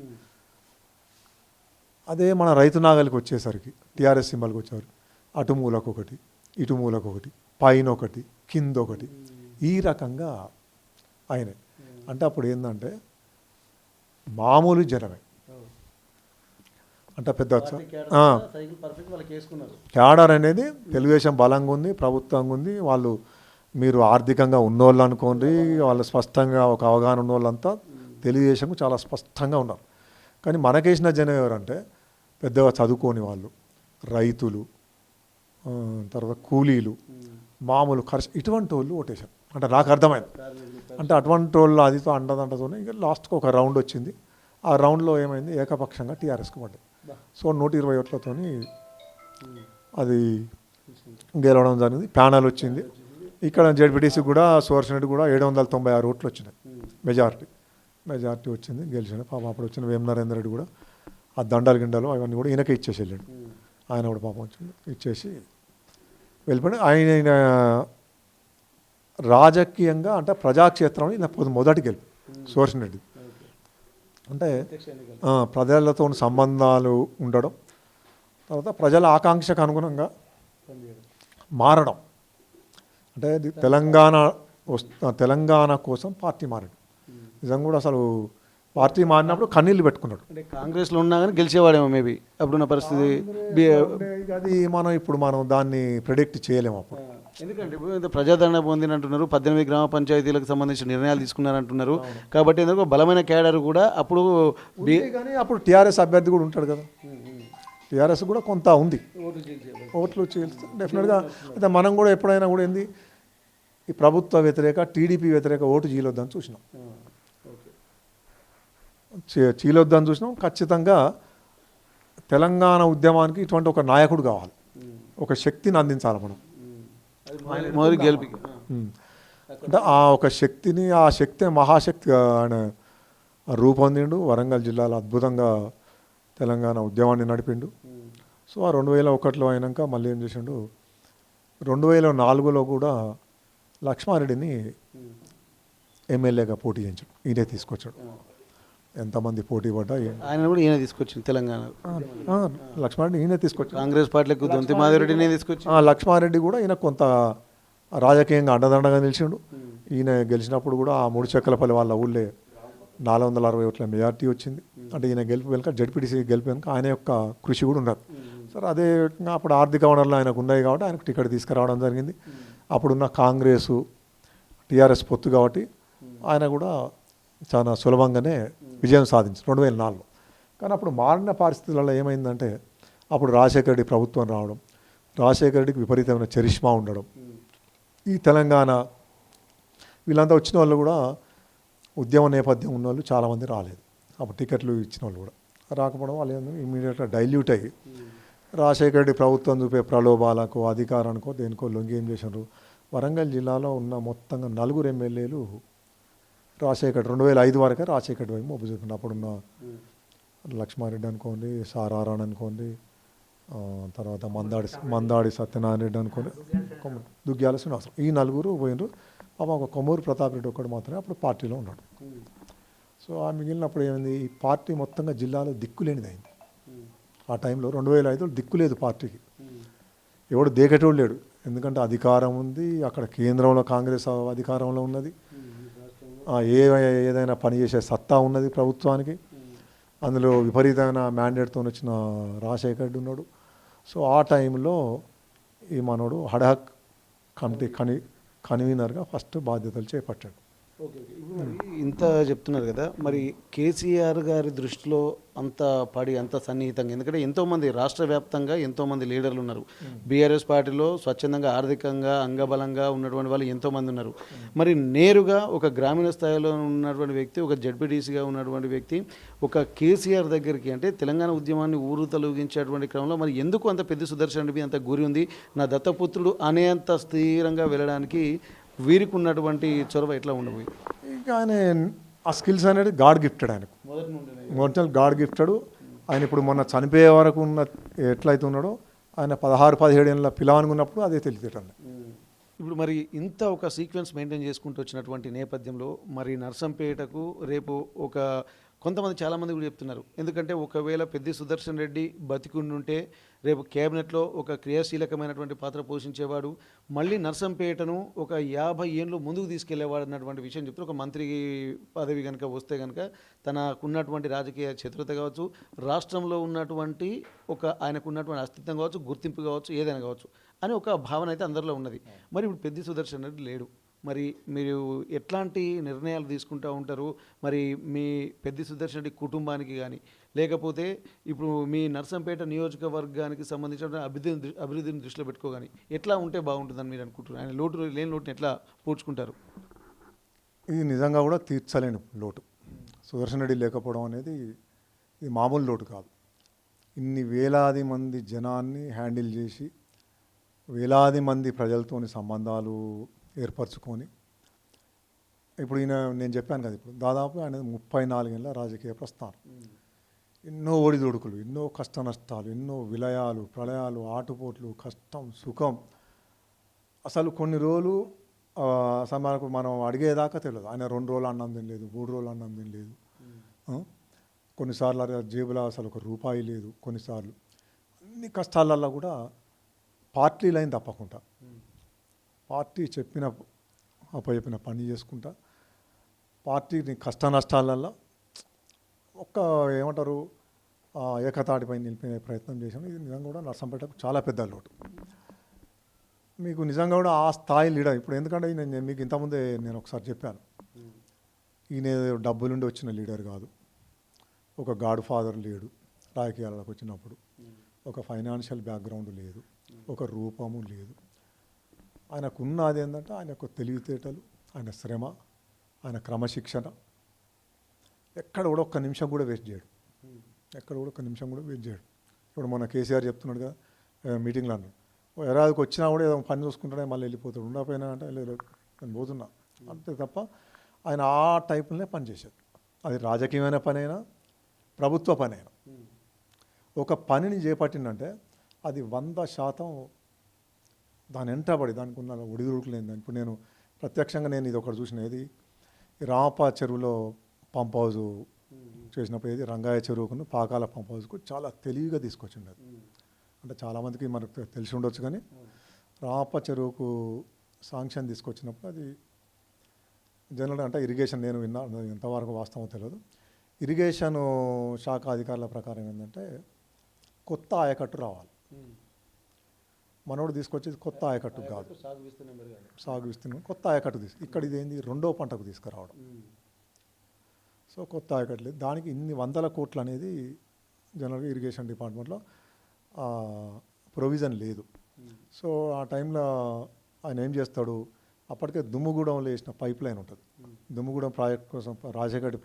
అదే మన రైతు నాగలికి వచ్చేసరికి, టీఆర్ఎస్ సింబల్కి వచ్చేసరికి అటు మూలకు ఒకటి, ఇటు మూలకు ఒకటి, పైన ఒకటి, కింద ఒకటి, ఈ రకంగా ఆయనే. అంటే అప్పుడు ఏంటంటే మామూలు జనమే, అంటే పెద్ద క్యాడర్ అనేది తెలుగుదేశం బలంగా ఉంది, ప్రభుత్వంగా ఉంది. వాళ్ళు మీరు ఆర్థికంగా ఉన్నోళ్ళు అనుకోండి, వాళ్ళు స్పష్టంగా ఒక అవగాహన ఉన్నోళ్ళంతా తెలుగుదేశంకు చాలా స్పష్టంగా ఉన్నారు. కానీ మనకేసిన జనం ఎవరంటే పెద్దగా చదువుకోని వాళ్ళు, రైతులు, తర్వాత కూలీలు, మామూలు ఇటువంటి వాళ్ళు ఓటేశారు. అంటే నాకు అర్థమైంది, అంటే అటువంటి వాళ్ళు అదితో అండదండతోనే ఇక లాస్ట్కి ఒక రౌండ్ వచ్చింది. ఆ రౌండ్లో ఏమైంది, ఏకపక్షంగా టీఆర్ఎస్కి పడ్డాయి. సో 120 ఓట్లతో అది గెలవడం జరిగింది. ప్యానల్ వచ్చింది. ఇక్కడ జెడ్పీటీసీ కూడా సుదర్శన్ రెడ్డి కూడా 796 ఓట్లు వచ్చినాయి. మెజారిటీ వచ్చింది, గెలిచాడు. పాపం అప్పుడు వచ్చిన వేమ నరేందర్ రెడ్డి కూడా ఆ దండాలు గిండాలు అవన్నీ కూడా ఈయనకే ఇచ్చేసి వెళ్ళాడు. ఆయన కూడా పాపం వచ్చింది, ఇచ్చేసి వెళ్ళిపోయాడు. ఆయన రాజకీయంగా అంటే ప్రజాక్షేత్రంలో ఈయన మొదటి గెలుపు సుదర్శన్ రెడ్డి. అంటే ప్రజలతో సంబంధాలు ఉండడం, తర్వాత ప్రజల ఆకాంక్షకు అనుగుణంగా మారడం. అంటే ఇది తెలంగాణ కోసం పార్టీ మారాడు. నిజంగా కూడా అసలు పార్టీ మారినప్పుడు కన్నీళ్ళు పెట్టుకున్నాడు. అంటే కాంగ్రెస్లో ఉన్నా కానీ గెలిచేవాడేమో మేబీ అప్పుడున్న పరిస్థితి. అది మనం దాన్ని ప్రెడిక్ట్ చేయలేము అప్పుడు. ఎందుకంటే ఇప్పుడు ఇంత ప్రజాదరణ పొందినంటున్నారు, 18 గ్రామ పంచాయతీలకు సంబంధించిన నిర్ణయాలు తీసుకున్నారంటున్నారు. కాబట్టి ఎందుకు బలమైన క్యాడర్ కూడా అప్పుడు కానీ అప్పుడు టీఆర్ఎస్ అభ్యర్థి కూడా ఉంటాడు కదా. టీఆర్ఎస్ కూడా కొంత ఉంది, ఓట్లు డెఫినెట్గా. అయితే మనం కూడా ఎప్పుడైనా కూడా ఏంది ఈ ప్రభుత్వ వ్యతిరేక టీడీపీ వ్యతిరేక ఓటు చీలొద్దని చూసినాం. చీలొద్దని చూసినాం. ఖచ్చితంగా తెలంగాణ ఉద్యమానికి ఇటువంటి ఒక నాయకుడు కావాలి, ఒక శక్తిని అందించాలి మనం. అంటే ఆ ఒక శక్తిని, ఆ శక్తి మహాశక్తి ఆయన రూపొందిండు. వరంగల్ జిల్లాలో అద్భుతంగా తెలంగాణ ఉద్యమాన్ని నడిపిండు. సో ఆ 2001లో అయినాక మళ్ళీ ఏం చేసిండు, 2004లో కూడా లక్ష్మారెడ్డిని ఎమ్మెల్యేగా పోటీ చేయించాడు. ఈయనే తీసుకొచ్చాడు. ఎంతమంది పోటీ పడ్డా ఆయన కూడా ఈయన తీసుకొచ్చింది తెలంగాణ. లక్ష్మారెడ్డి ఈయన తీసుకొచ్చాడు. కాంగ్రెస్ పార్టీలకు దొంతి మాధవరెడ్డినే తీసుకొచ్చి లక్ష్మారెడ్డి కూడా ఈయన కొంత రాజకీయంగా అండదండగా నిలిచిండు. ఈయన గెలిచినప్పుడు కూడా ఆ 3 చెక్కలపల్లి వాళ్ళ ఊళ్ళే 460 ఓట్ల మెజార్టీ వచ్చింది. అంటే ఈయన గెలుపు వెనుక, జడ్పీటీసీ గెలుపు వెనుక ఆయన యొక్క కృషి కూడా ఉన్నది. సరే అదే అప్పుడు ఆర్థిక వనరులు ఆయనకు ఉన్నాయి కాబట్టి ఆయనకు టికెట్ తీసుకురావడం జరిగింది. అప్పుడున్న కాంగ్రెసు టీఆర్ఎస్ పొత్తు కాబట్టి ఆయన కూడా చాలా సులభంగానే విజయం సాధించారు 2004లో. కానీ అప్పుడు మారిన పరిస్థితులలో ఏమైందంటే అప్పుడు రాజశేఖర రెడ్డి ప్రభుత్వం రావడం, రాజశేఖర రెడ్డికి విపరీతమైన చరిష్మా ఉండడం, ఈ తెలంగాణ వీళ్ళంతా వచ్చిన వాళ్ళు కూడా ఉద్యమ నేపథ్యం ఉన్న వాళ్ళు చాలామంది రాలేదు. అప్పుడు టికెట్లు ఇచ్చిన వాళ్ళు కూడా రాకపోవడం వాళ్ళు ఇమీడియట్గా డైల్యూట్ అయ్యి రాజశేఖర రెడ్డి ప్రభుత్వం చూపే ప్రలోభాలకు, అధికారానికో దేనికో లొంగి ఏం చేశారు. వరంగల్ జిల్లాలో ఉన్న మొత్తంగా 4 ఎమ్మెల్యేలు రాజశేఖర్ 2005 వరకే రాజశేఖర రెడ్డి వైపు మొబ్బు చూపిండు. అప్పుడున్న లక్ష్మారెడ్డి అనుకోండి, సారారాణ్ అనుకోండి, తర్వాత మందాడి సత్యనారాయణ రెడ్డి అనుకోండి, దుగ్గ్యాల శ్రీనివాసరావు, ఈ 4 పోయినరు. పాపం ఒక కొమ్మూరు ప్రతాప్ రెడ్డి ఒక్కడు మాత్రమే అప్పుడు పార్టీలో ఉన్నాడు. సో ఆ మిగిలినప్పుడు ఏమైంది, ఈ పార్టీ మొత్తంగా జిల్లాలో దిక్కులేనిది అయింది. ఆ టైంలో 2005 దిక్కులేదు పార్టీకి, ఎవడు దేకేటోడు లేడు. ఎందుకంటే అధికారం ఉంది అక్కడ, కేంద్రంలో కాంగ్రెస్ అధికారంలో ఉన్నది, ఏదైనా పని చేసే సత్తా ఉన్నది ప్రభుత్వానికి. అందులో విపరీతమైన మ్యాండేట్తో వచ్చిన రాజశేఖర రెడ్డి ఉన్నాడు. సో ఆ టైంలో ఈ మనోడు హడాక్ కమిటీ కన్వీనర్గా ఫస్ట్ బాధ్యతలు చేపట్టాడు. ఇంత చెప్తున్నారు కదా, మరి కేసీఆర్ గారి దృష్టిలో అంత అంత సన్నిహితంగా, ఎందుకంటే ఎంతోమంది రాష్ట్ర వ్యాప్తంగా ఎంతోమంది లీడర్లు ఉన్నారు. బీఆర్ఎస్ పార్టీలో స్వచ్ఛందంగా ఆర్థికంగా అంగబలంగా ఉన్నటువంటి వాళ్ళు ఎంతోమంది ఉన్నారు. మరి నేరుగా ఒక గ్రామీణ స్థాయిలో ఉన్నటువంటి వ్యక్తి, ఒక జడ్పీటీసీగా ఉన్నటువంటి వ్యక్తి ఒక కేసీఆర్ దగ్గరికి, అంటే తెలంగాణ ఉద్యమాన్ని ఊరు తొలగించేటువంటి క్రమంలో మరి ఎందుకు అంత పెద్ద సుదర్శన్ రెడ్డి అంత గురి ఉంది, నా దత్తపుత్రుడు అనేంత స్థిరంగా వెళ్ళడానికి వీరికి ఉన్నటువంటి చొరవ ఎట్లా ఉండబోయి? ఇంకా ఆయన ఆ స్కిల్స్ అనేది గాడ్ గిఫ్టెడ్, ఆయనకు మొత్తం గాడ్ గిఫ్టెడ్. ఆయన ఇప్పుడు మొన్న చనిపోయే వరకు ఉన్న ఎట్లయితే ఉన్నాడో, ఆయన 16-17 ఏళ్ళ పిల్లవానికి ఉన్నప్పుడు అదే తెలియటండి. ఇప్పుడు మరి ఇంత ఒక సీక్వెన్స్ మెయింటైన్ చేసుకుంటూ వచ్చినటువంటి నేపథ్యంలో మరి నర్సంపేటకు రేపు ఒక కొంతమంది చాలామంది కూడా చెప్తున్నారు, ఎందుకంటే ఒకవేళ పెద్ది సుదర్శన్ రెడ్డి బతికుండుంటే రేపు క్యాబినెట్లో ఒక క్రియాశీలకమైనటువంటి పాత్ర పోషించేవాడు, మళ్ళీ నర్సంపేటను ఒక 50 ఏళ్ళు ముందుకు తీసుకెళ్లేవాడు అన్నటువంటి విషయం చెప్తారు. ఒక మంత్రి పదవి కనుక వస్తే కనుక తనకున్నటువంటి రాజకీయ చతురత కావచ్చు, రాష్ట్రంలో ఉన్నటువంటి ఆయనకున్నటువంటి అస్తిత్వం కావచ్చు, గుర్తింపు కావచ్చు, ఏదైనా కావచ్చు అని ఒక భావన అయితే అందరిలో ఉన్నది. మరి ఇప్పుడు పెద్ది సుదర్శన్ రెడ్డి లేడు, మరి మీరు ఎట్లాంటి నిర్ణయాలు తీసుకుంటూ ఉంటారు? మరి మీ పెద్ది సుదర్శన్ రెడ్డి కుటుంబానికి కానీ, లేకపోతే ఇప్పుడు మీ నర్సంపేట నియోజకవర్గానికి సంబంధించిన అభివృద్ధిని దృష్టిలో పెట్టుకోగాని ఎట్లా ఉంటే బాగుంటుందని మీరు అనుకుంటున్నారు? ఆయన లేని లోటుని ఎట్లా పూడ్చుకుంటారు? ఇది నిజంగా కూడా తీర్చలేని లోటు. సుదర్శన్ రెడ్డి లేకపోవడం అనేది ఇది మామూలు లోటు కాదు. ఇన్ని వేలాది మంది జనాన్ని హ్యాండిల్ చేసి వేలాది మంది ప్రజలతోని సంబంధాలు ఏర్పరచుకొని ఇప్పుడు నేను చెప్పాను కదా, ఇప్పుడు దాదాపు ఆయన 34 ఏళ్ళ రాజకీయ ప్రస్థానం. ఎన్నో ఒడిదుడుకులు, ఎన్నో కష్ట నష్టాలు, ఎన్నో విలయాలు, ప్రళయాలు, ఆటుపోట్లు, కష్టం, సుఖం. అసలు కొన్ని రోజులు అసలు మనకు మనం అడిగేదాకా తెలియదు. ఆయన 2 రోజులు అన్నం తినలేదు, 3 రోజులు అన్నం తినలేదు. కొన్నిసార్లు జేబులో అసలు ఒక రూపాయి లేదు. కొన్నిసార్లు అన్ని కష్టాలల్లో కూడా పార్టీ లైన్ తప్పకుండా పార్టీ చెప్పిన అప్పచెప్పిన పని చేసుకుంటా, పార్టీని కష్ట నష్టాలల్లో ఏమంటారు ఏకతాటిపై నిలిపే ప్రయత్నం చేశాను. ఇది నిజంగా కూడా నర్సంపేటకు చాలా పెద్ద లోటు. మీకు నిజంగా కూడా ఆ స్థాయి లీడర్ ఇప్పుడు, ఎందుకంటే నేను మీకు ఇంతకుముందే నేను ఒకసారి చెప్పాను, ఈయన డబ్బులుండి వచ్చిన లీడర్ కాదు, ఒక గాడ్ ఫాదర్ లేడు రాజకీయాలకు వచ్చినప్పుడు, ఒక ఫైనాన్షియల్ బ్యాక్గ్రౌండ్ లేదు, ఒక రూపము లేదు. ఆయనకున్నది ఏంటంటే ఆయన యొక్క తెలివితేటలు, ఆయన శ్రమ, ఆయన క్రమశిక్షణ. ఎక్కడ కూడా ఒక్క నిమిషం కూడా వేస్ట్ చేయడు, ఎక్కడ కూడా ఒక్క నిమిషం కూడా వేస్ట్ చేయడు. ఇప్పుడు మన కేసీఆర్ చెప్తున్నాడు కదా మీటింగ్లో, అన్నాడు ఎరాదికి వచ్చినా కూడా ఏదో పని చూసుకుంటాడే మళ్ళీ వెళ్ళిపోతాడు, ఉండకపోయినా అంటే లేదు నేను పోతున్నా అంతే తప్ప ఆయన ఆ టైపులనే పనిచేసేది. అది రాజకీయమైన పని అయినా ప్రభుత్వ పని అయినా ఒక పనిని చేపట్టిందంటే అది 100% దాని వెంటబడి దానికి ఉన్న ఒడిదుడుకులు ఏందని. ఇప్పుడు నేను ప్రత్యక్షంగా ఇది ఒకటి చూసిన, ఏది రామప్ప చెరువులో పంప్ హౌస్ చేసినప్పుడు, ఏది రంగాయ చెరువుకును పాకాల పంప్ హౌస్కు చాలా తెలివిగా తీసుకొచ్చింది. అది అంటే చాలామందికి మనకు తెలిసి ఉండొచ్చు, కానీ రామప్ప చెరువుకు శాంక్షన్ తీసుకొచ్చినప్పుడు అది జనరల్గా అంటే ఇరిగేషన్, నేను విన్నా ఎంతవరకు వాస్తవం తెలియదు, ఇరిగేషన్ శాఖ అధికారుల ప్రకారం ఏంటంటే కొత్త ఆయకట్టు రావాలి. మనోడు తీసుకొచ్చేది కొత్త ఆయకట్టు కాదు, సాగు విస్తీర్ణం కొత్త ఆయకట్టు ఇక్కడ ఇదేంది 2వ పంటకు తీసుకురావడం. సో కొత్త ఆయకట్టు లేదు, దానికి ఇన్ని 100 కోట్లు అనేది జనరల్గా ఇరిగేషన్ డిపార్ట్మెంట్లో ప్రొవిజన్ లేదు. సో ఆ టైంలో ఆయన ఏం చేస్తాడు, అప్పటికే దుమ్ముగూడెంలో వేసిన పైప్ లైన్ ఉంటుంది, దుమ్ముగూడెం ప్రాజెక్ట్ కోసం రాజశేఖర్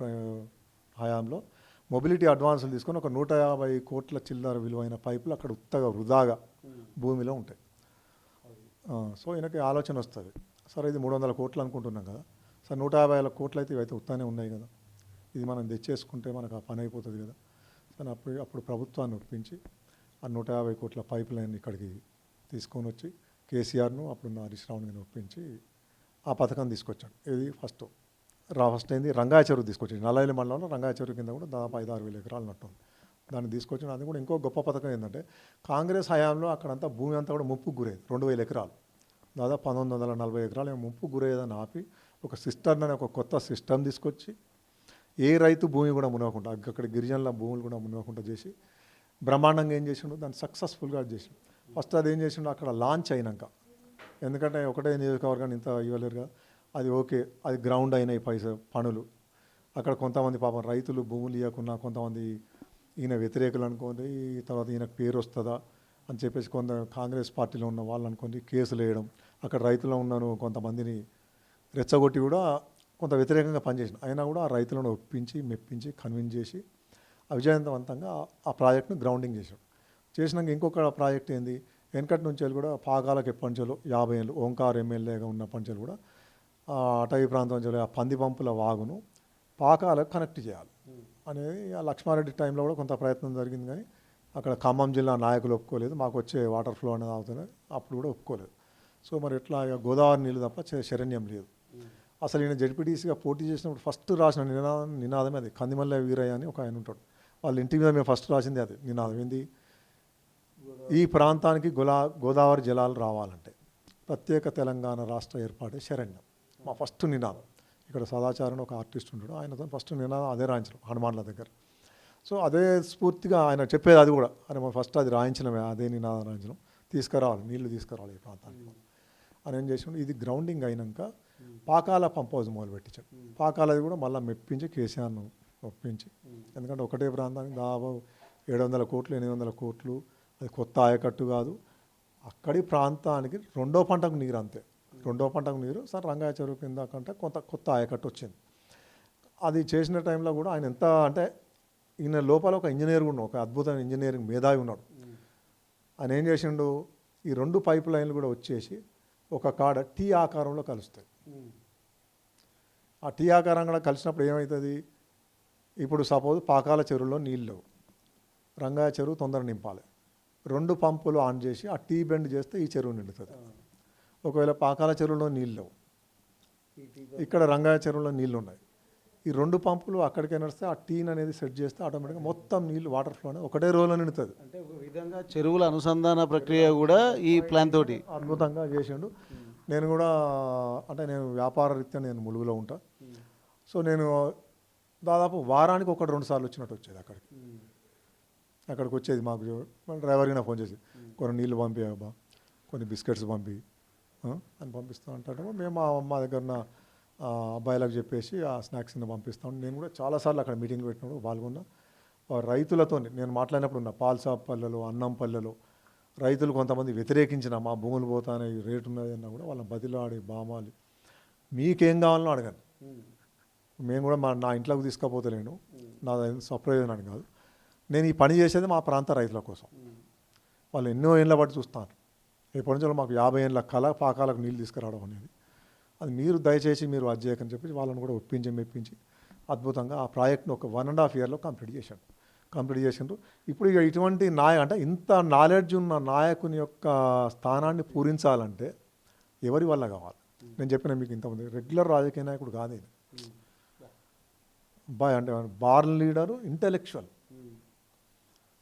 హయాంలో మొబిలిటీ అడ్వాన్సులు తీసుకొని ఒక 150 కోట్ల చిల్లర విలువైన పైపులు అక్కడ ఉత్తగా వృధాగా భూమిలో ఉంటాయి. సో ఈయనకి ఆలోచన వస్తుంది, సరే ఇది 300 కోట్లు అనుకుంటున్నాం కదా, సరే 150 కోట్లు అయితే ఇవైతే ఉత్తానే ఉన్నాయి కదా, ఇది మనం తెచ్చేసుకుంటే మనకు ఆ పని అయిపోతుంది కదా. సరే అప్పుడు ప్రభుత్వాన్ని ఒప్పించి ఆ 150 కోట్ల పైప్ లైన్ ఇక్కడికి తీసుకొని వచ్చి కేసీఆర్ను అప్పుడున్న హరీష్ రావుని ఒప్పించి ఆ పథకం తీసుకొచ్చాడు. ఇది ఫస్ట్ ఏంది రంగాయ చెరువు తీసుకొచ్చాడు. నల్లైలి మండలంలో రంగాయ చెరువు కింద కూడా దాదాపు 5-6 వేల ఎకరాలు నట్టుంది, దాన్ని తీసుకొచ్చాడు. అది కూడా ఇంకో గొప్ప పథకం ఏంటంటే కాంగ్రెస్ హయాంలో అక్కడంతా భూమి అంతా కూడా ముప్పుకు గురేది, 2000 ఎకరాలు దాదాపు 1940 ఎకరాలు ముప్పుకు గురేదని ఆపి ఒక సిస్టమ్ అనే ఒక కొత్త సిస్టమ్ తీసుకొచ్చి ఏ రైతు భూమి కూడా మునగకుండా, అక్కడ గిరిజనుల భూములు కూడా మునగకుండా చేసి బ్రహ్మాండంగా ఏం చేసిండు, దాన్ని సక్సెస్ఫుల్గా చేసిండు. ఫస్ట్ అది ఏం చేసిండు, అక్కడ లాంచ్ అయినాక, ఎందుకంటే ఒకటే నియోజకవర్గాన్ని ఇంత ఇవ్వలేరుగా, అది ఓకే, అది గ్రౌండ్ అయినాయి పనులు. అక్కడ కొంతమంది పాపం రైతులు భూములు ఇవ్వకున్నా కొంతమంది ఈయన వ్యతిరేకులు అనుకోండి, తర్వాత ఈయనకు పేరు వస్తుందా అని చెప్పేసి కొంత కాంగ్రెస్ పార్టీలో ఉన్న వాళ్ళు అనుకోండి కేసులు వేయడం, అక్కడ రైతులు ఉన్నాను కొంతమందిని రెచ్చగొట్టి కూడా కొంత వ్యతిరేకంగా పనిచేసిన, అయినా కూడా ఆ రైతులను ఒప్పించి మెప్పించి కన్విన్స్ చేసి విజయవంతంగా ఆ ప్రాజెక్ట్ను గ్రౌండింగ్ చేసినాక ఇంకొక ప్రాజెక్ట్ ఏంది, వెనకటి నుంచి కూడా పాకాలకు ఎప్పటి నుంచో 50 ఏళ్ళు ఓంకార్ ఎమ్మెల్యేగా ఉన్నప్పటి నుంచి కూడా అటవీ ప్రాంతం నుంచి ఆ పంది పంపుల వాగును పాకాలకు కనెక్ట్ చేయాలి అనేది ఆ లక్ష్మారెడ్డి టైంలో కూడా కొంత ప్రయత్నం జరిగింది, కానీ అక్కడ ఖమ్మం జిల్లా నాయకులు ఒప్పుకోలేదు, మాకు వచ్చే వాటర్ ఫ్లో అనేది అవుతుంది, అప్పుడు కూడా ఒప్పుకోలేదు. సో మరి ఎట్లా గోదావరి నీళ్ళు తప్ప శరణ్యం లేదు. అసలు ఈయన జడ్పీటీసీగా పోటీ చేసినప్పుడు ఫస్ట్ రాసిన నినాదమే అది, కందిమల్ల వీరయ్య అని ఒక ఆయన ఉంటాడు, వాళ్ళ ఇంటి మీద మేము ఫస్ట్ రాసింది అది నినాదం ఏంది, ఈ ప్రాంతానికి గోదావరి జలాలు రావాలంటే ప్రత్యేక తెలంగాణ రాష్ట్ర ఏర్పాటే శరణ్యం. మా ఫస్ట్ నినాదం. ఇక్కడ సదాచారం ఒక ఆర్టిస్ట్ ఉంటాడు, ఆయనతో ఫస్ట్ నినాదం అదే రాయించడం హనుమాన్ల దగ్గర. సో అదే స్ఫూర్తిగా ఆయన చెప్పేది అది కూడా, అని మనం ఫస్ట్ అది రాయించడమే, అదే నినాదం రాయించడం, తీసుకురావాలి నీళ్లు తీసుకురావాలి ఈ ప్రాంతానికి అని ఏం చేసాడు. ఇది గ్రౌండింగ్ అయినాక పాకాల పంప్ హౌస్ మొదలుపెట్టించాడు. పాకాలది కూడా మళ్ళీ మెప్పించి కేసీఆర్ను ఒప్పించి, ఎందుకంటే ఒకటే ప్రాంతానికి దాదాపు 700 కోట్లు 800 కోట్లు, అది కొత్త ఆయకట్టు కాదు, అక్కడి ప్రాంతానికి 2వ పంటకు నీరు అంతే, 2వ పంటకు నీరు సార్ రంగాయ చెరువు కింద కంటే కొత్త ఆయకట్టు వచ్చింది. అది చేసిన టైంలో కూడా ఆయన ఎంత అంటే ఈయన లోపల ఒక ఇంజనీర్ ఉన్నాడు, ఒక అద్భుతమైన ఇంజనీరింగ్ మేధావి ఉన్నాడు. ఆయన ఏం చేసిండు, ఈ 2 పైప్ లైన్లు కూడా వచ్చేసి ఒక కాడ టీ ఆకారంలో కలుస్తాయి. ఆ టీ ఆకారంగా కలిసినప్పుడు ఏమవుతుంది, ఇప్పుడు సపోజ్ పాకాల చెరువులో నీళ్ళు లేవు, రంగాయ చెరువు తొందర నింపాలి, 2 పంపులు ఆన్ చేసి ఆ టీ బెండ్ చేస్తే ఈ చెరువు నిండుతుంది. ఒకవేళ పాకాల చెరువులో నీళ్ళు లేవు, ఇక్కడ రంగాయ చెరువులో నీళ్ళు ఉన్నాయి, ఈ 2 పంపులు అక్కడికే నడిస్తే ఆ టీన్ అనేది సెట్ చేస్తే ఆటోమేటిక్గా మొత్తం నీళ్ళు వాటర్ ఫ్లో అనేది ఒకటే రోజులో నిండుతుంది. అంటే ఒక విధంగా చెరువుల అనుసంధాన ప్రక్రియ కూడా ఈ ప్లాన్ తోటి అద్భుతంగా చేసిండు. నేను కూడా అంటే నేను వ్యాపార రీత్యా నేను ములుగులో ఉంటా. సో నేను దాదాపు వారానికి 1-2 సార్లు వచ్చినట్టు వచ్చేది అక్కడికి వచ్చేది. మాకు డ్రైవర్కి నా ఫోన్ చేసి కొన్ని నీళ్ళు పంపి అబ్బా, కొన్ని బిస్కెట్స్ పంపి అని పంపిస్తూ అంటాడు. మేము మా దగ్గర ఉన్న అబ్బాయిలకు చెప్పేసి ఆ స్నాక్స్ని పంపిస్తాం. నేను కూడా చాలాసార్లు అక్కడ మీటింగ్ పెట్టినప్పుడు పాల్గొన్నా. రైతులతో నేను మాట్లాడినప్పుడు ఉన్న పాల్సాప్ పల్లెలు, అన్నం పల్లెలు రైతులు కొంతమంది వ్యతిరేకించిన మా భూములు పోతానే రేటు ఉన్నది అన్నా కూడా వాళ్ళని బదిలాడి బామాలి మీకేం కావాలో అడగను. మేము కూడా నా ఇంట్లోకి తీసుకుపోతలేను, నా స్వప్రయోజనాన్ని కాదు. నేను ఈ పని చేసేది మా ప్రాంత రైతుల కోసం. వాళ్ళు ఎన్నో ఏళ్ళ బట్టి చూస్తాను. ఎప్పటి నుంచో మాకు 50 ఏళ్ళ కళ పాకాలకు నీళ్ళు తీసుకురావడం అనేది. అది మీరు దయచేసి మీరు అది చేయకని చెప్పి వాళ్ళని కూడా మెప్పించి అద్భుతంగా ఆ ప్రాజెక్ట్ని ఒక 1.5 ఇయర్లో కంప్లీట్ చేసిండ్రు. ఇప్పుడు ఇక ఇటువంటి అంటే ఇంత నాలెడ్జ్ ఉన్న నాయకుని యొక్క స్థానాన్ని పూరించాలంటే ఎవరి వల్ల కావాలి? నేను చెప్పిన మీకు ఇంతమంది రెగ్యులర్ రాజకీయ నాయకుడు కాదు ఇది. అంటే బార్న్ లీడరు, ఇంటెలెక్చువల్.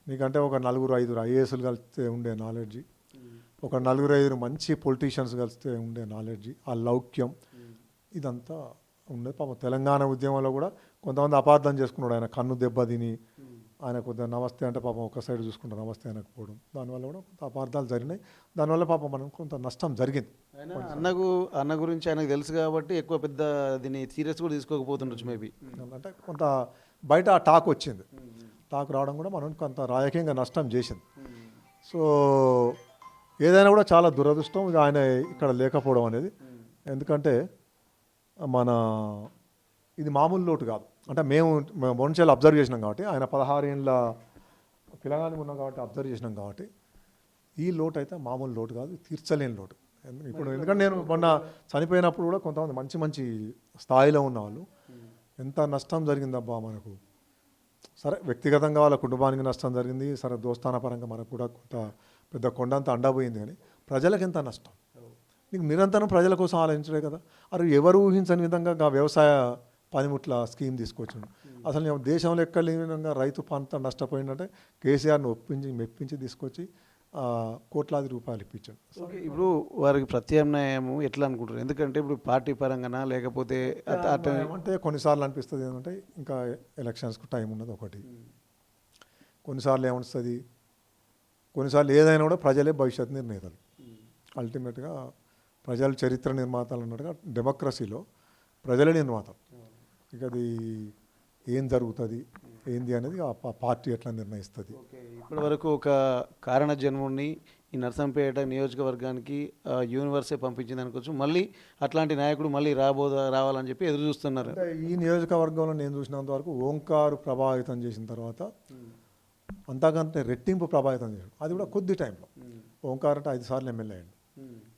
మీకంటే ఒక 4-5 ఐఏఎస్లు కలిస్తే ఉండే నాలెడ్జి, ఒక 4-5 మంచి పొలిటీషియన్స్ కలిస్తే ఉండే నాలెడ్జి, ఆ లౌక్యం ఇదంతా ఉండేది. పాపం తెలంగాణ ఉద్యమంలో కూడా కొంతమంది అపార్థం చేసుకున్నాడు. ఆయన కన్ను దెబ్బ తిని ఆయన కొద్దిగా నమస్తే అంటే పాపం ఒక సైడ్ చూసుకుంటారు, నమస్తే అనకపోవడం, దానివల్ల కూడా కొంత అపార్థాలు జరిగినాయి. దానివల్ల పాపం మనం కొంత నష్టం జరిగింది. అన్న గురించి ఆయనకు తెలుసు కాబట్టి ఎక్కువ పెద్ద దీన్ని సీరియస్ కూడా తీసుకోకపోతుండొచ్చు మేబీ. అంటే కొంత బయట ఆ టాక్ వచ్చింది, టాక్ రావడం కూడా మనం కొంత రాజకీయంగా నష్టం చేసింది. సో ఏదైనా కూడా చాలా దురదృష్టం ఆయన ఇక్కడ లేకపోవడం అనేది. ఎందుకంటే ఇది మామూలు లోటు కాదు. అంటే మేము మొన్నేళ్ళు అబ్జర్వ్ చేసినాం కాబట్టి, ఆయన 16 ఏళ్ళ పిల్లగాని ఉన్నాం కాబట్టి అబ్జర్వ్ చేసినాం కాబట్టి, ఈ లోటు అయితే మామూలు లోటు కాదు, తీర్చలేని లోటు. ఇప్పుడు ఎందుకంటే నేను మొన్న చనిపోయినప్పుడు కూడా కొంతమంది మంచి స్థాయిలో ఉన్న వాళ్ళు ఎంత నష్టం జరిగిందబ్బా మనకు. సరే వ్యక్తిగతంగా వాళ్ళ కుటుంబానికి నష్టం జరిగింది, సరే దోస్తాన పరంగా మనకు కూడా కొంత పెద్ద కొండంత అండపోయింది. కానీ ప్రజలకు ఎంత నష్టం? నీకు నిరంతరం ప్రజల కోసం ఆలోచించడే కదా. అది ఎవరు ఊహించని విధంగా వ్యవసాయ పనిముట్ల స్కీమ్ తీసుకొచ్చిండు. అసలు దేశంలో ఎక్కడ లేని విధంగా రైతు పంట నష్టపోయిందంటే కేసీఆర్ని మెప్పించి తీసుకొచ్చి కోట్లాది రూపాయలు ఇప్పించాడు. ఇప్పుడు వారికి ప్రత్యామ్నాయం ఎట్లా అనుకుంటారు? ఎందుకంటే ఇప్పుడు పార్టీ పరంగానా లేకపోతే అంటే కొన్నిసార్లు అనిపిస్తుంది ఏంటంటే ఇంకా ఎలక్షన్స్కు టైం ఉన్నది ఒకటి. కొన్నిసార్లు ఏమనిస్తుంది, కొన్నిసార్లు ఏదైనా కూడా ప్రజలే భవిష్యత్ నిర్ణేతలు. అల్టిమేట్గా ప్రజలు చరిత్ర నిర్మాతలు అన్నట్టుగా డెమోక్రసీలో ప్రజలే నిర్మాతలు. ఇక అది ఏం జరుగుతుంది ఏంది అనేది ఆ పార్టీ ఎట్లా నిర్ణయిస్తుంది. ఇప్పటి వరకు ఒక కారణ జన్ముడిని ఈ నర్సంపేట నియోజకవర్గానికి యూనివర్సే పంపించింది అనుకోవచ్చు. మళ్ళీ అట్లాంటి నాయకుడు మళ్ళీ రావాలని చెప్పి ఎదురు చూస్తున్నారు. ఈ నియోజకవర్గంలో నేను చూసినంత వరకు ఓంకారు ప్రభావితం చేసిన తర్వాత అంతకంటే రెట్టింపు ప్రభావితం చేశాడు. అది కూడా కొద్ది టైంలో. ఓంకార్ అంటే 5 సార్లు ఎమ్మెల్యే అయ్యాడు.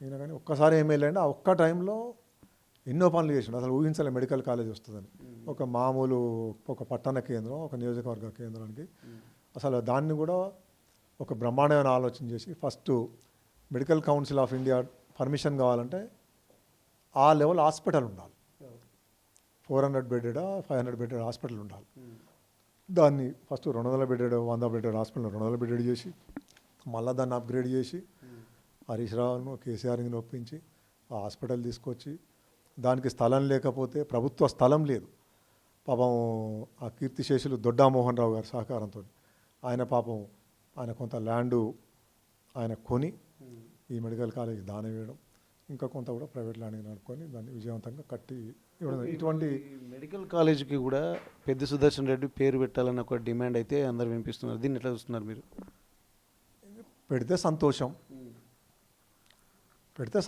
ఈయన కానీ ఒక్కసారి ఎమ్మెల్యే అయ్యాడు. ఆ ఒక్క టైంలో ఎన్నో పనులు చేసాడు. అసలు ఊహించలే మెడికల్ కాలేజ్ వస్తుందని. ఒక పట్టణ కేంద్రం, ఒక నియోజకవర్గ కేంద్రానికి అసలు దాన్ని కూడా ఒక బ్రహ్మాండమైన ఆలోచన చేసి first medical council of India permission కావాలంటే ఆ లెవెల్ హాస్పిటల్ ఉండాలి. 400 బెడెడ్ 500 బెడెడ్ హాస్పిటల్ ఉండాలి. దాన్ని first 200 bedded 100 bedded hospital 200 bedded చేసి మళ్ళీ దాన్ని అప్గ్రేడ్ చేసి హరీష్ రావును కేసీఆర్ని ఒప్పించి ఆ హాస్పిటల్ తీసుకొచ్చి దానికి స్థలం లేకపోతే ప్రభుత్వ స్థలం లేదు. పాపం ఆ కీర్తిశేషులు దొడ్డామోహన్ రావు గారి సహకారంతో ఆయన కొంత ల్యాండు ఆయన కొని ఈ మెడికల్ కాలేజ్ దానం వేయడం, ఇంకా కొంత కూడా ప్రైవేట్ ల్యాండ్ నడుపుకొని దాన్ని విజయవంతంగా కట్టి ఇవ్వడం. ఇటువంటి మెడికల్ కాలేజీకి కూడా పెద్ద సుదర్శన్ రెడ్డి పేరు పెట్టాలన్న ఒక డిమాండ్ అయితే అందరు వినిపిస్తున్నారు. దీన్ని ఎట్లా చూస్తున్నారు మీరు? పెడితే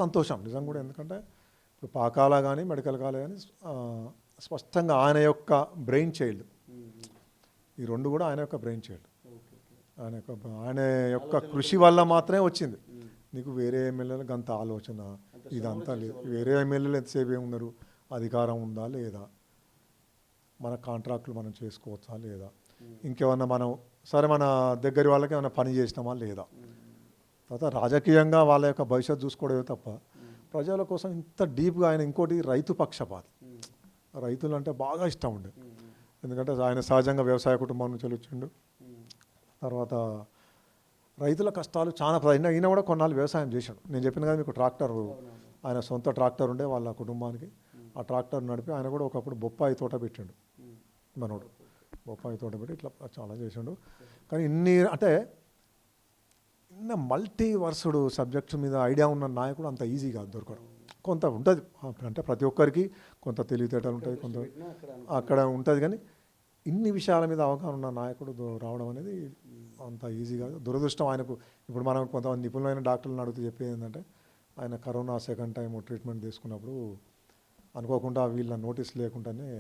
సంతోషం నిజం కూడా. ఎందుకంటే ఇప్పుడు పాకాల కానీ మెడికల్ కాలేజ్ కానీ స్పష్టంగా ఆయన యొక్క బ్రెయిన్ చైల్డ్. ఈ 2 కూడా ఆయన యొక్క బ్రెయిన్ చైల్డ్. ఆయన యొక్క కృషి వల్ల మాత్రమే వచ్చింది. నీకు వేరే ఎమ్మెల్యేలకు అంత ఆలోచన ఇదంతా లేదు. వేరే ఎమ్మెల్యేలు ఎంతసేపు ఏమున్నారు, అధికారం ఉందా లేదా, మన కాంట్రాక్టులు మనం చేసుకోవచ్చా లేదా, ఇంకేమన్నా మనం సరే మన దగ్గర వాళ్ళకి ఏమైనా పని చేసినామా లేదా, తర్వాత రాజకీయంగా వాళ్ళ యొక్క భవిష్యత్తు చూసుకోవడమే తప్ప ప్రజల కోసం ఇంత డీప్గా ఆయన. ఇంకోటి రైతు పక్షపాతి, రైతులు అంటే బాగా ఇష్టం ఉండే, ఎందుకంటే ఆయన సహజంగా వ్యవసాయ కుటుంబం నుంచి వచ్చిండు. తర్వాత రైతుల కష్టాలు చాలా ఈయన కూడా కొన్నాళ్ళు వ్యవసాయం చేశాడు. నేను చెప్పిన కదా మీకు ట్రాక్టర్, ఆయన సొంత ట్రాక్టర్ ఉండే వాళ్ళ కుటుంబానికి, ఆ ట్రాక్టర్ నడిపి ఆయన కూడా ఒకప్పుడు బొప్పాయి తోట పెట్టాడు. మనోడు బొప్పాయి తోట పెట్టి ఇట్లా చాలా చేసాడు. కానీ అంటే ఇన్న మల్టీ వర్సుడు సబ్జెక్ట్స్ మీద ఐడియా ఉన్న నాయకుడు అంత ఈజీగా దొరకడం. కొంత ఉంటుంది అంటే ప్రతి ఒక్కరికి కొంత తెలివితేటలు ఉంటుంది, కొంత అక్కడ ఉంటుంది. కానీ ఇన్ని విషయాల మీద అవగాహన ఉన్న నాయకుడు రావడం అనేది అంత ఈజీ కాదు. దురదృష్టం ఆయనకు. ఇప్పుడు మనం కొంతమంది నిపుణులైన డాక్టర్లను అడిగితే చెప్పేది ఏంటంటే, ఆయన కరోనా సెకండ్ టైం ట్రీట్మెంట్ తీసుకున్నప్పుడు అనుకోకుండా వీళ్ళ నోటీస్ లేకుండానే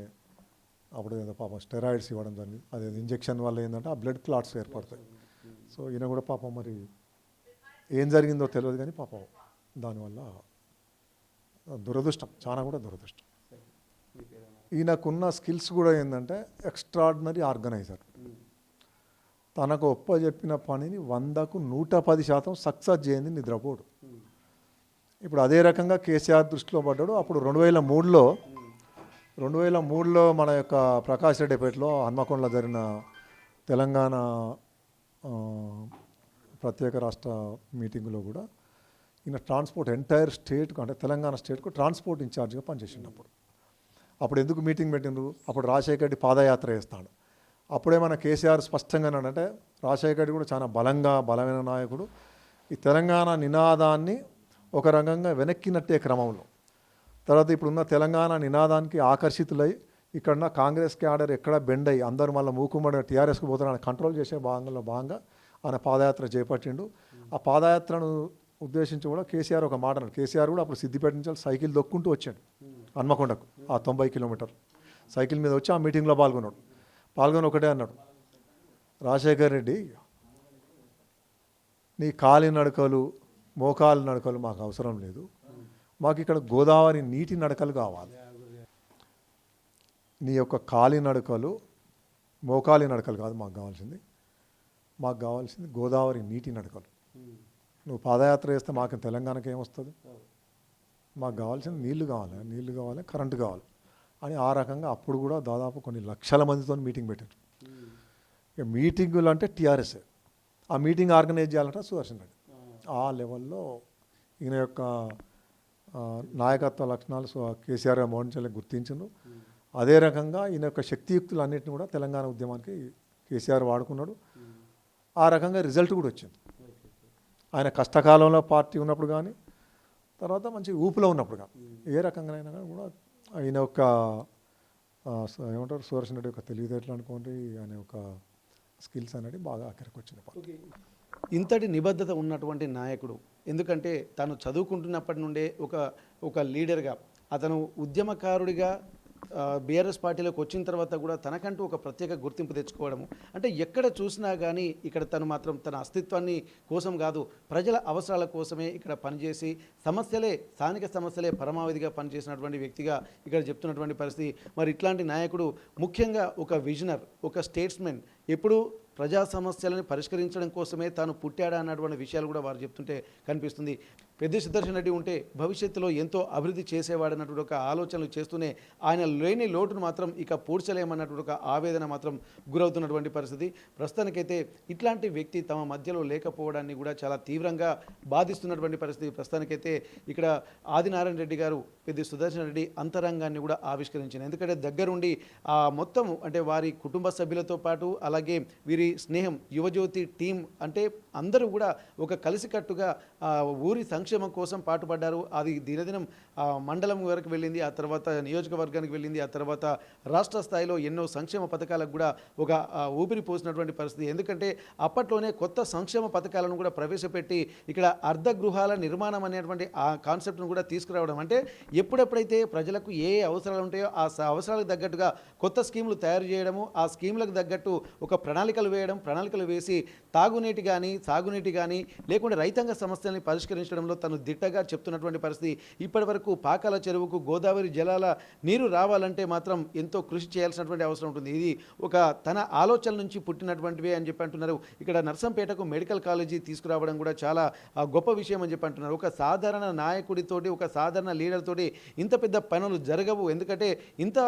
అప్పుడు ఏదో పాపం స్టెరాయిడ్స్ ఇవ్వడం జరిగింది. అదే ఇంజెక్షన్ వల్ల ఏంటంటే ఆ బ్లడ్ క్లాట్స్ ఏర్పడతాయి. సో ఈయన కూడా పాపం మరి ఏం జరిగిందో తెలియదు, కానీ పాపం దానివల్ల దురదృష్టం, చాలా కూడా దురదృష్టం. ఈయనకున్న స్కిల్స్ కూడా ఏంటంటే ఎక్స్ట్రాడినరీ ఆర్గనైజర్. తనకు చెప్పిన పనిని 100కు 110% సక్సెస్ చేయండి నిద్రపోడు. ఇప్పుడు అదే రకంగా కేసీఆర్ దృష్టిలో పడ్డాడు. అప్పుడు 2003లో మన యొక్క ప్రకాష్ రెడ్డిపేటలో హన్మకొండలో జరిగిన తెలంగాణ ప్రత్యేక రాష్ట్ర మీటింగ్లో కూడా ఈయన ట్రాన్స్పోర్ట్ ఎంటైర్ స్టేట్కు, అంటే తెలంగాణ స్టేట్కు ట్రాన్స్పోర్ట్ ఇన్ఛార్జ్గా పనిచేసినప్పుడు. అప్పుడు ఎందుకు మీటింగ్ పెట్టిండ్రు, అప్పుడు రాజశేఖర రెడ్డి పాదయాత్ర చేస్తాడు. అప్పుడే మన కేసీఆర్ స్పష్టంగా అంటే రాజశేఖర రెడ్డి కూడా చాలా బలమైన నాయకుడు. ఈ తెలంగాణ నినాదాన్ని ఒక రకంగా వెనక్కినట్టే క్రమంలో, తర్వాత ఇప్పుడున్న తెలంగాణ నినాదానికి ఆకర్షితులై ఇక్కడ కాంగ్రెస్ క్యాడర్ ఎక్కడ బెండ్ అయ్యి అందరూ మళ్ళీ మూకుమ్మడి టీఆర్ఎస్కి పోతున్న కంట్రోల్ చేసే భాగంగా ఆయన పాదయాత్ర చేపట్టిండు. ఆ పాదయాత్రను ఉద్దేశించి కూడా కేసీఆర్ ఒక మాట అన్నాడు. కేసీఆర్ కూడా అప్పుడు సిద్దిపేట నుంచి సైకిల్ దొక్కుంటూ వచ్చాడు హన్మకొండకు. ఆ 90 కిలోమీటర్లు సైకిల్ మీద వచ్చి ఆ మీటింగ్లో పాల్గొని ఒకటే అన్నాడు, రాజశేఖర్ రెడ్డి నీ కాలి నడకలు మోకాలు నడకలు మాకు అవసరం లేదు, మాకు ఇక్కడ గోదావరి నీటి నడకలు కావాలి. నీ యొక్క కాలి నడకలు మోకాలి నడకలు కాదు మాకు కావాల్సింది గోదావరి నీటి నడకలు. నువ్వు పాదయాత్ర చేస్తే మాకు తెలంగాణకి ఏమొస్తుంది, మాకు కావాల్సింది నీళ్లు కావాలి, కరెంటు కావాలి అని ఆ రకంగా అప్పుడు కూడా దాదాపు కొన్ని లక్షల మందితో మీటింగ్ పెట్టారు. ఇక మీటింగులు అంటే టీఆర్ఎస్, ఆ మీటింగ్ ఆర్గనైజ్ చేయాలంటే సుదర్శన్ రెడ్డి. ఆ లెవెల్లో ఈయన యొక్క నాయకత్వ లక్షణాలు కేసీఆర్ మోహన్ గుర్తించిండు. అదే రకంగా ఈయన యొక్క శక్తియుక్తులు అన్నింటినీ కూడా తెలంగాణ ఉద్యమానికి కేసీఆర్ వాడుకున్నాడు. ఆ రకంగా రిజల్ట్ కూడా వచ్చింది. ఆయన కష్టకాలంలో పార్టీ ఉన్నప్పుడు కానీ, తర్వాత మంచి ఊపులో ఉన్నప్పుడు కానీ, ఏ రకంగా అయినా కానీ కూడా ఆయన యొక్క ఏమంటారు సుదర్శన్ రెడ్డి యొక్క తెలివితేటలు అనుకోండి, ఆయన యొక్క స్కిల్స్ అనేది బాగా అక్కడికి వచ్చింది. ఇంతటి నిబద్ధత ఉన్నటువంటి నాయకుడు, ఎందుకంటే తను చదువుకుంటున్నప్పటి నుండే ఒక లీడర్గా, అతను ఉద్యమకారుడిగా బీఆర్ఎస్ పార్టీలోకి వచ్చిన తర్వాత కూడా తనకంటూ ఒక ప్రత్యేక గుర్తింపు తెచ్చుకోవడము, అంటే ఎక్కడ చూసినా కానీ ఇక్కడ తను మాత్రం తన అస్తిత్వాన్ని కోసం కాదు, ప్రజల అవసరాల కోసమే ఇక్కడ పనిచేసి స్థానిక సమస్యలే పరమావధిగా పనిచేసినటువంటి వ్యక్తిగా ఇక్కడ చెప్తున్నటువంటి పరిస్థితి. మరి ఇట్లాంటి నాయకుడు ముఖ్యంగా ఒక విజనర్, ఒక స్టేట్స్మెన్, ఎప్పుడు ప్రజా సమస్యలను పరిష్కరించడం కోసమే తాను పుట్టాడా అన్నటువంటి విషయాలు కూడా వారు చెప్తుంటే కనిపిస్తుంది. పెద్ది సుదర్శన్ రెడ్డి ఉంటే భవిష్యత్తులో ఎంతో అభివృద్ధి చేసేవాడన్నటువంటి ఒక ఆలోచనలు చేస్తూనే ఆయన లేని లోటును మాత్రం ఇక పూడ్చలేమన్నటువంటి ఒక ఆవేదన మాత్రం గురవుతున్నటువంటి పరిస్థితి. ప్రస్తుతానికైతే ఇట్లాంటి వ్యక్తి తమ మధ్యలో లేకపోవడాన్ని కూడా చాలా తీవ్రంగా బాధిస్తున్నటువంటి పరిస్థితి. ప్రస్తుతానికైతే ఇక్కడ ఆదినారాయణ రెడ్డి గారు పెద్ది సుదర్శన్ రెడ్డి అంతరంగాన్ని కూడా ఆవిష్కరించారు. ఎందుకంటే దగ్గరుండి మొత్తం అంటే వారి కుటుంబ సభ్యులతో పాటు అలాగే వీరి స్నేహం యువజ్యోతి టీం అంటే అందరూ కూడా ఒక కలిసికట్టుగా ఊరి సంక్షేమం కోసం పాటుపడ్డారు. అది దినదినం మండలం వరకు వెళ్ళింది, ఆ తర్వాత నియోజకవర్గానికి వెళ్ళింది, ఆ తర్వాత రాష్ట్ర స్థాయిలో ఎన్నో సంక్షేమ పథకాలకు కూడా ఒక ఊపిరి పోసినటువంటి పరిస్థితి. ఎందుకంటే అప్పట్లోనే కొత్త సంక్షేమ పథకాలను కూడా ప్రవేశపెట్టి ఇక్కడ అర్ధ గృహాల నిర్మాణం అనేటువంటి ఆ కాన్సెప్ట్ను కూడా తీసుకురావడం, అంటే ఎప్పుడెప్పుడైతే ప్రజలకు ఏ అవసరాలు ఉంటాయో ఆ అవసరాలకు తగ్గట్టుగా కొత్త స్కీములు తయారు చేయడము, ఆ స్కీములకు తగ్గట్టు ఒక ప్రణాళికలు వేసి తాగునీటి కానీ సాగునీటి కానీ లేకుంటే రైతాంగ సమస్యల్ని పరిష్కరించడంలో తను దిట్టగా చెప్తున్నటువంటి పరిస్థితి. ఇప్పటి వరకు పాకాల చెరువుకు గోదావరి జలాల నీరు రావాలంటే మాత్రం ఎంతో కృషి చేయాల్సినటువంటి అవసరం ఉంటుంది. ఇది ఒక తన ఆలోచనల నుంచి పుట్టినటువంటివే అని చెప్పి అంటున్నారు. ఇక్కడ నర్సంపేటకు మెడికల్ కాలేజీ తీసుకురావడం కూడా చాలా గొప్ప విషయం అని చెప్పి అంటున్నారు. ఒక సాధారణ నాయకుడితోటి, ఒక సాధారణ లీడర్ తోటి ఇంత పెద్ద పనులు జరగవు. ఎందుకంటే ఇంత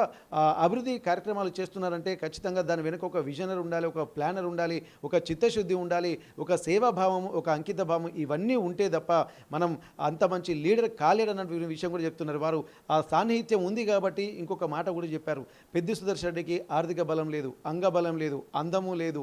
అభివృద్ధి కార్యక్రమాలు చేస్తున్నారంటే ఖచ్చితంగా దాని వెనుక ఒక విజనర్ ఉండాలి, ఒక ప్లానర్ ఉండాలి, ఒక చిత్తశుద్ధి ఉండాలి, ఒక సేవాభావం, ఒక అంకిత భావం, ఇవన్నీ ఉంటే తప్ప మనం అంత మంచి లీడర్ కాలేడన్న విషయం కూడా చెప్తున్నారు. వారు ఆ సాన్నిహిత్యం ఉంది కాబట్టి ఇంకొక మాట కూడా చెప్పారు. పెద్ది సుదర్శన్ రెడ్డికి ఆర్థిక బలం లేదు, అంగబలం లేదు, అందము లేదు,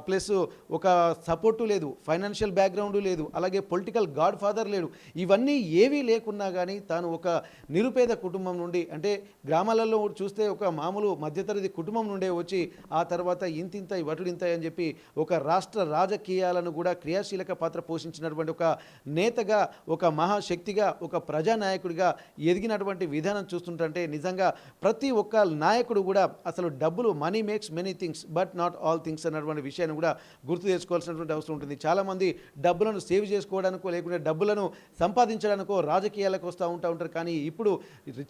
ప్లస్ ఒక సపోర్టు లేదు, ఫైనాన్షియల్ బ్యాక్గ్రౌండ్ లేదు, అలాగే పొలిటికల్ గాడ్ ఫాదర్ లేడు. ఇవన్నీ ఏవీ లేకున్నా కానీ తాను ఒక నిరుపేద కుటుంబం నుండి, అంటే గ్రామాలలో చూస్తే ఒక మామూలు మధ్యతరగతి కుటుంబం నుండే వచ్చి ఆ తర్వాత ఇంతింత వటుడింత అని చెప్పి ఒక రాష్ట్ర రాజకీయాలను కూడా క్రియాశీలక పాత్ర పోషించినటువంటి ఒక నేతగా, ఒక మహాశక్తిగా, ఒక ప్రజానాయకుడిగా ఎదిగినటువంటి విధానం చూస్తుంటే నిజంగా ప్రతి ఒక్క నాయకుడు కూడా అసలు డబ్బులు, money makes many things but not all things అన్నటువంటి విషయాన్ని కూడా గుర్తు చేసుకోవాల్సినటువంటి అవసరం ఉంటుంది. చాలామంది డబ్బులను సేవ్ చేసుకోవడానికో లేకుంటే డబ్బులను సంపాదించడానికో రాజకీయాలకు వస్తూ ఉంటారు. కానీ ఇప్పుడు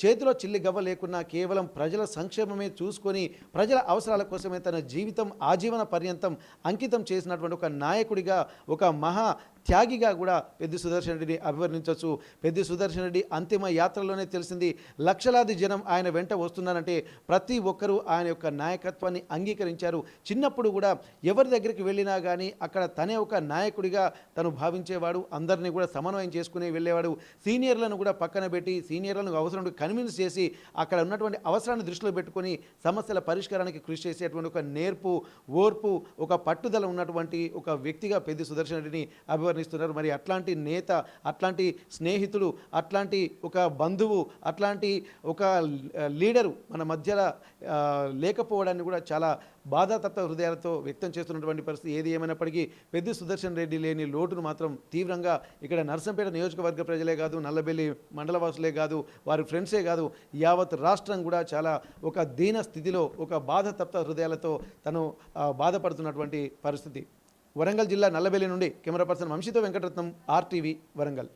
చేతిలో చిల్లి గవ్వ లేకున్నా కేవలం ప్రజల సంక్షేమమే చూసుకొని ప్రజల అవసరాల కోసమే తన జీవితం ఆజీవన పర్యంతం అంకితం చేసినటువంటి ఒక నాయకుడిగా, ఒక మహా త్యాగిగా కూడా పెద్ది సుదర్శన్ రెడ్డిని అభివర్ణించవచ్చు. పెద్ది సుదర్శన్ రెడ్డి అంతిమ యాత్రలోనే తెలిసింది లక్షలాది జనం ఆయన వెంట వస్తున్నారంటే ప్రతి ఒక్కరూ ఆయన యొక్క నాయకత్వాన్ని అంగీకరించారు. చిన్నప్పుడు కూడా ఎవరి దగ్గరికి వెళ్ళినా కానీ అక్కడ తనే ఒక నాయకుడిగా తను భావించేవాడు. అందరినీ కూడా సమన్వయం చేసుకుని వెళ్ళేవాడు. సీనియర్లను కూడా పక్కన పెట్టి సీనియర్లను అవసరం కన్విన్స్ చేసి అక్కడ ఉన్నటువంటి అవసరాన్ని దృష్టిలో పెట్టుకొని సమస్యల పరిష్కారానికి కృషి చేసేటువంటి ఒక నేర్పు, ఓర్పు, ఒక పట్టుదల ఉన్నటువంటి ఒక వ్యక్తిగా పెద్ది సుదర్శన్ రెడ్డిని అభివర్ణిస్తున్నారు. మరి అట్లాంటి నేత, అట్లాంటి స్నేహితుడు, అట్లాంటి ఒక బంధువు, అట్లాంటి ఒక లీడరు మన మధ్యలో లేకపోవడాన్ని కూడా చాలా బాధాతత్వ హృదయాలతో వ్యక్తం చేస్తున్నటువంటి పరిస్థితి. ఏది ఏమైనప్పటికీ పెద్ది సుదర్శన్ రెడ్డి లేని లోటును మాత్రం తీవ్రంగా ఇక్కడ నర్సంపేట నియోజకవర్గ ప్రజలే కాదు, నల్లబెల్లి మండలవాసులే కాదు, వారి ఫ్రెండ్సే కాదు, యావత్ రాష్ట్రం కూడా చాలా ఒక దీన స్థితిలో, ఒక బాధాతప్త హృదయాలతో తను బాధపడుతున్నటువంటి పరిస్థితి. వరంగల్ జిల్లా నల్లబెల్లి నుండి కెమెరా పర్సన్ వంశీతో వెంకటరత్నం, RTV వరంగల్.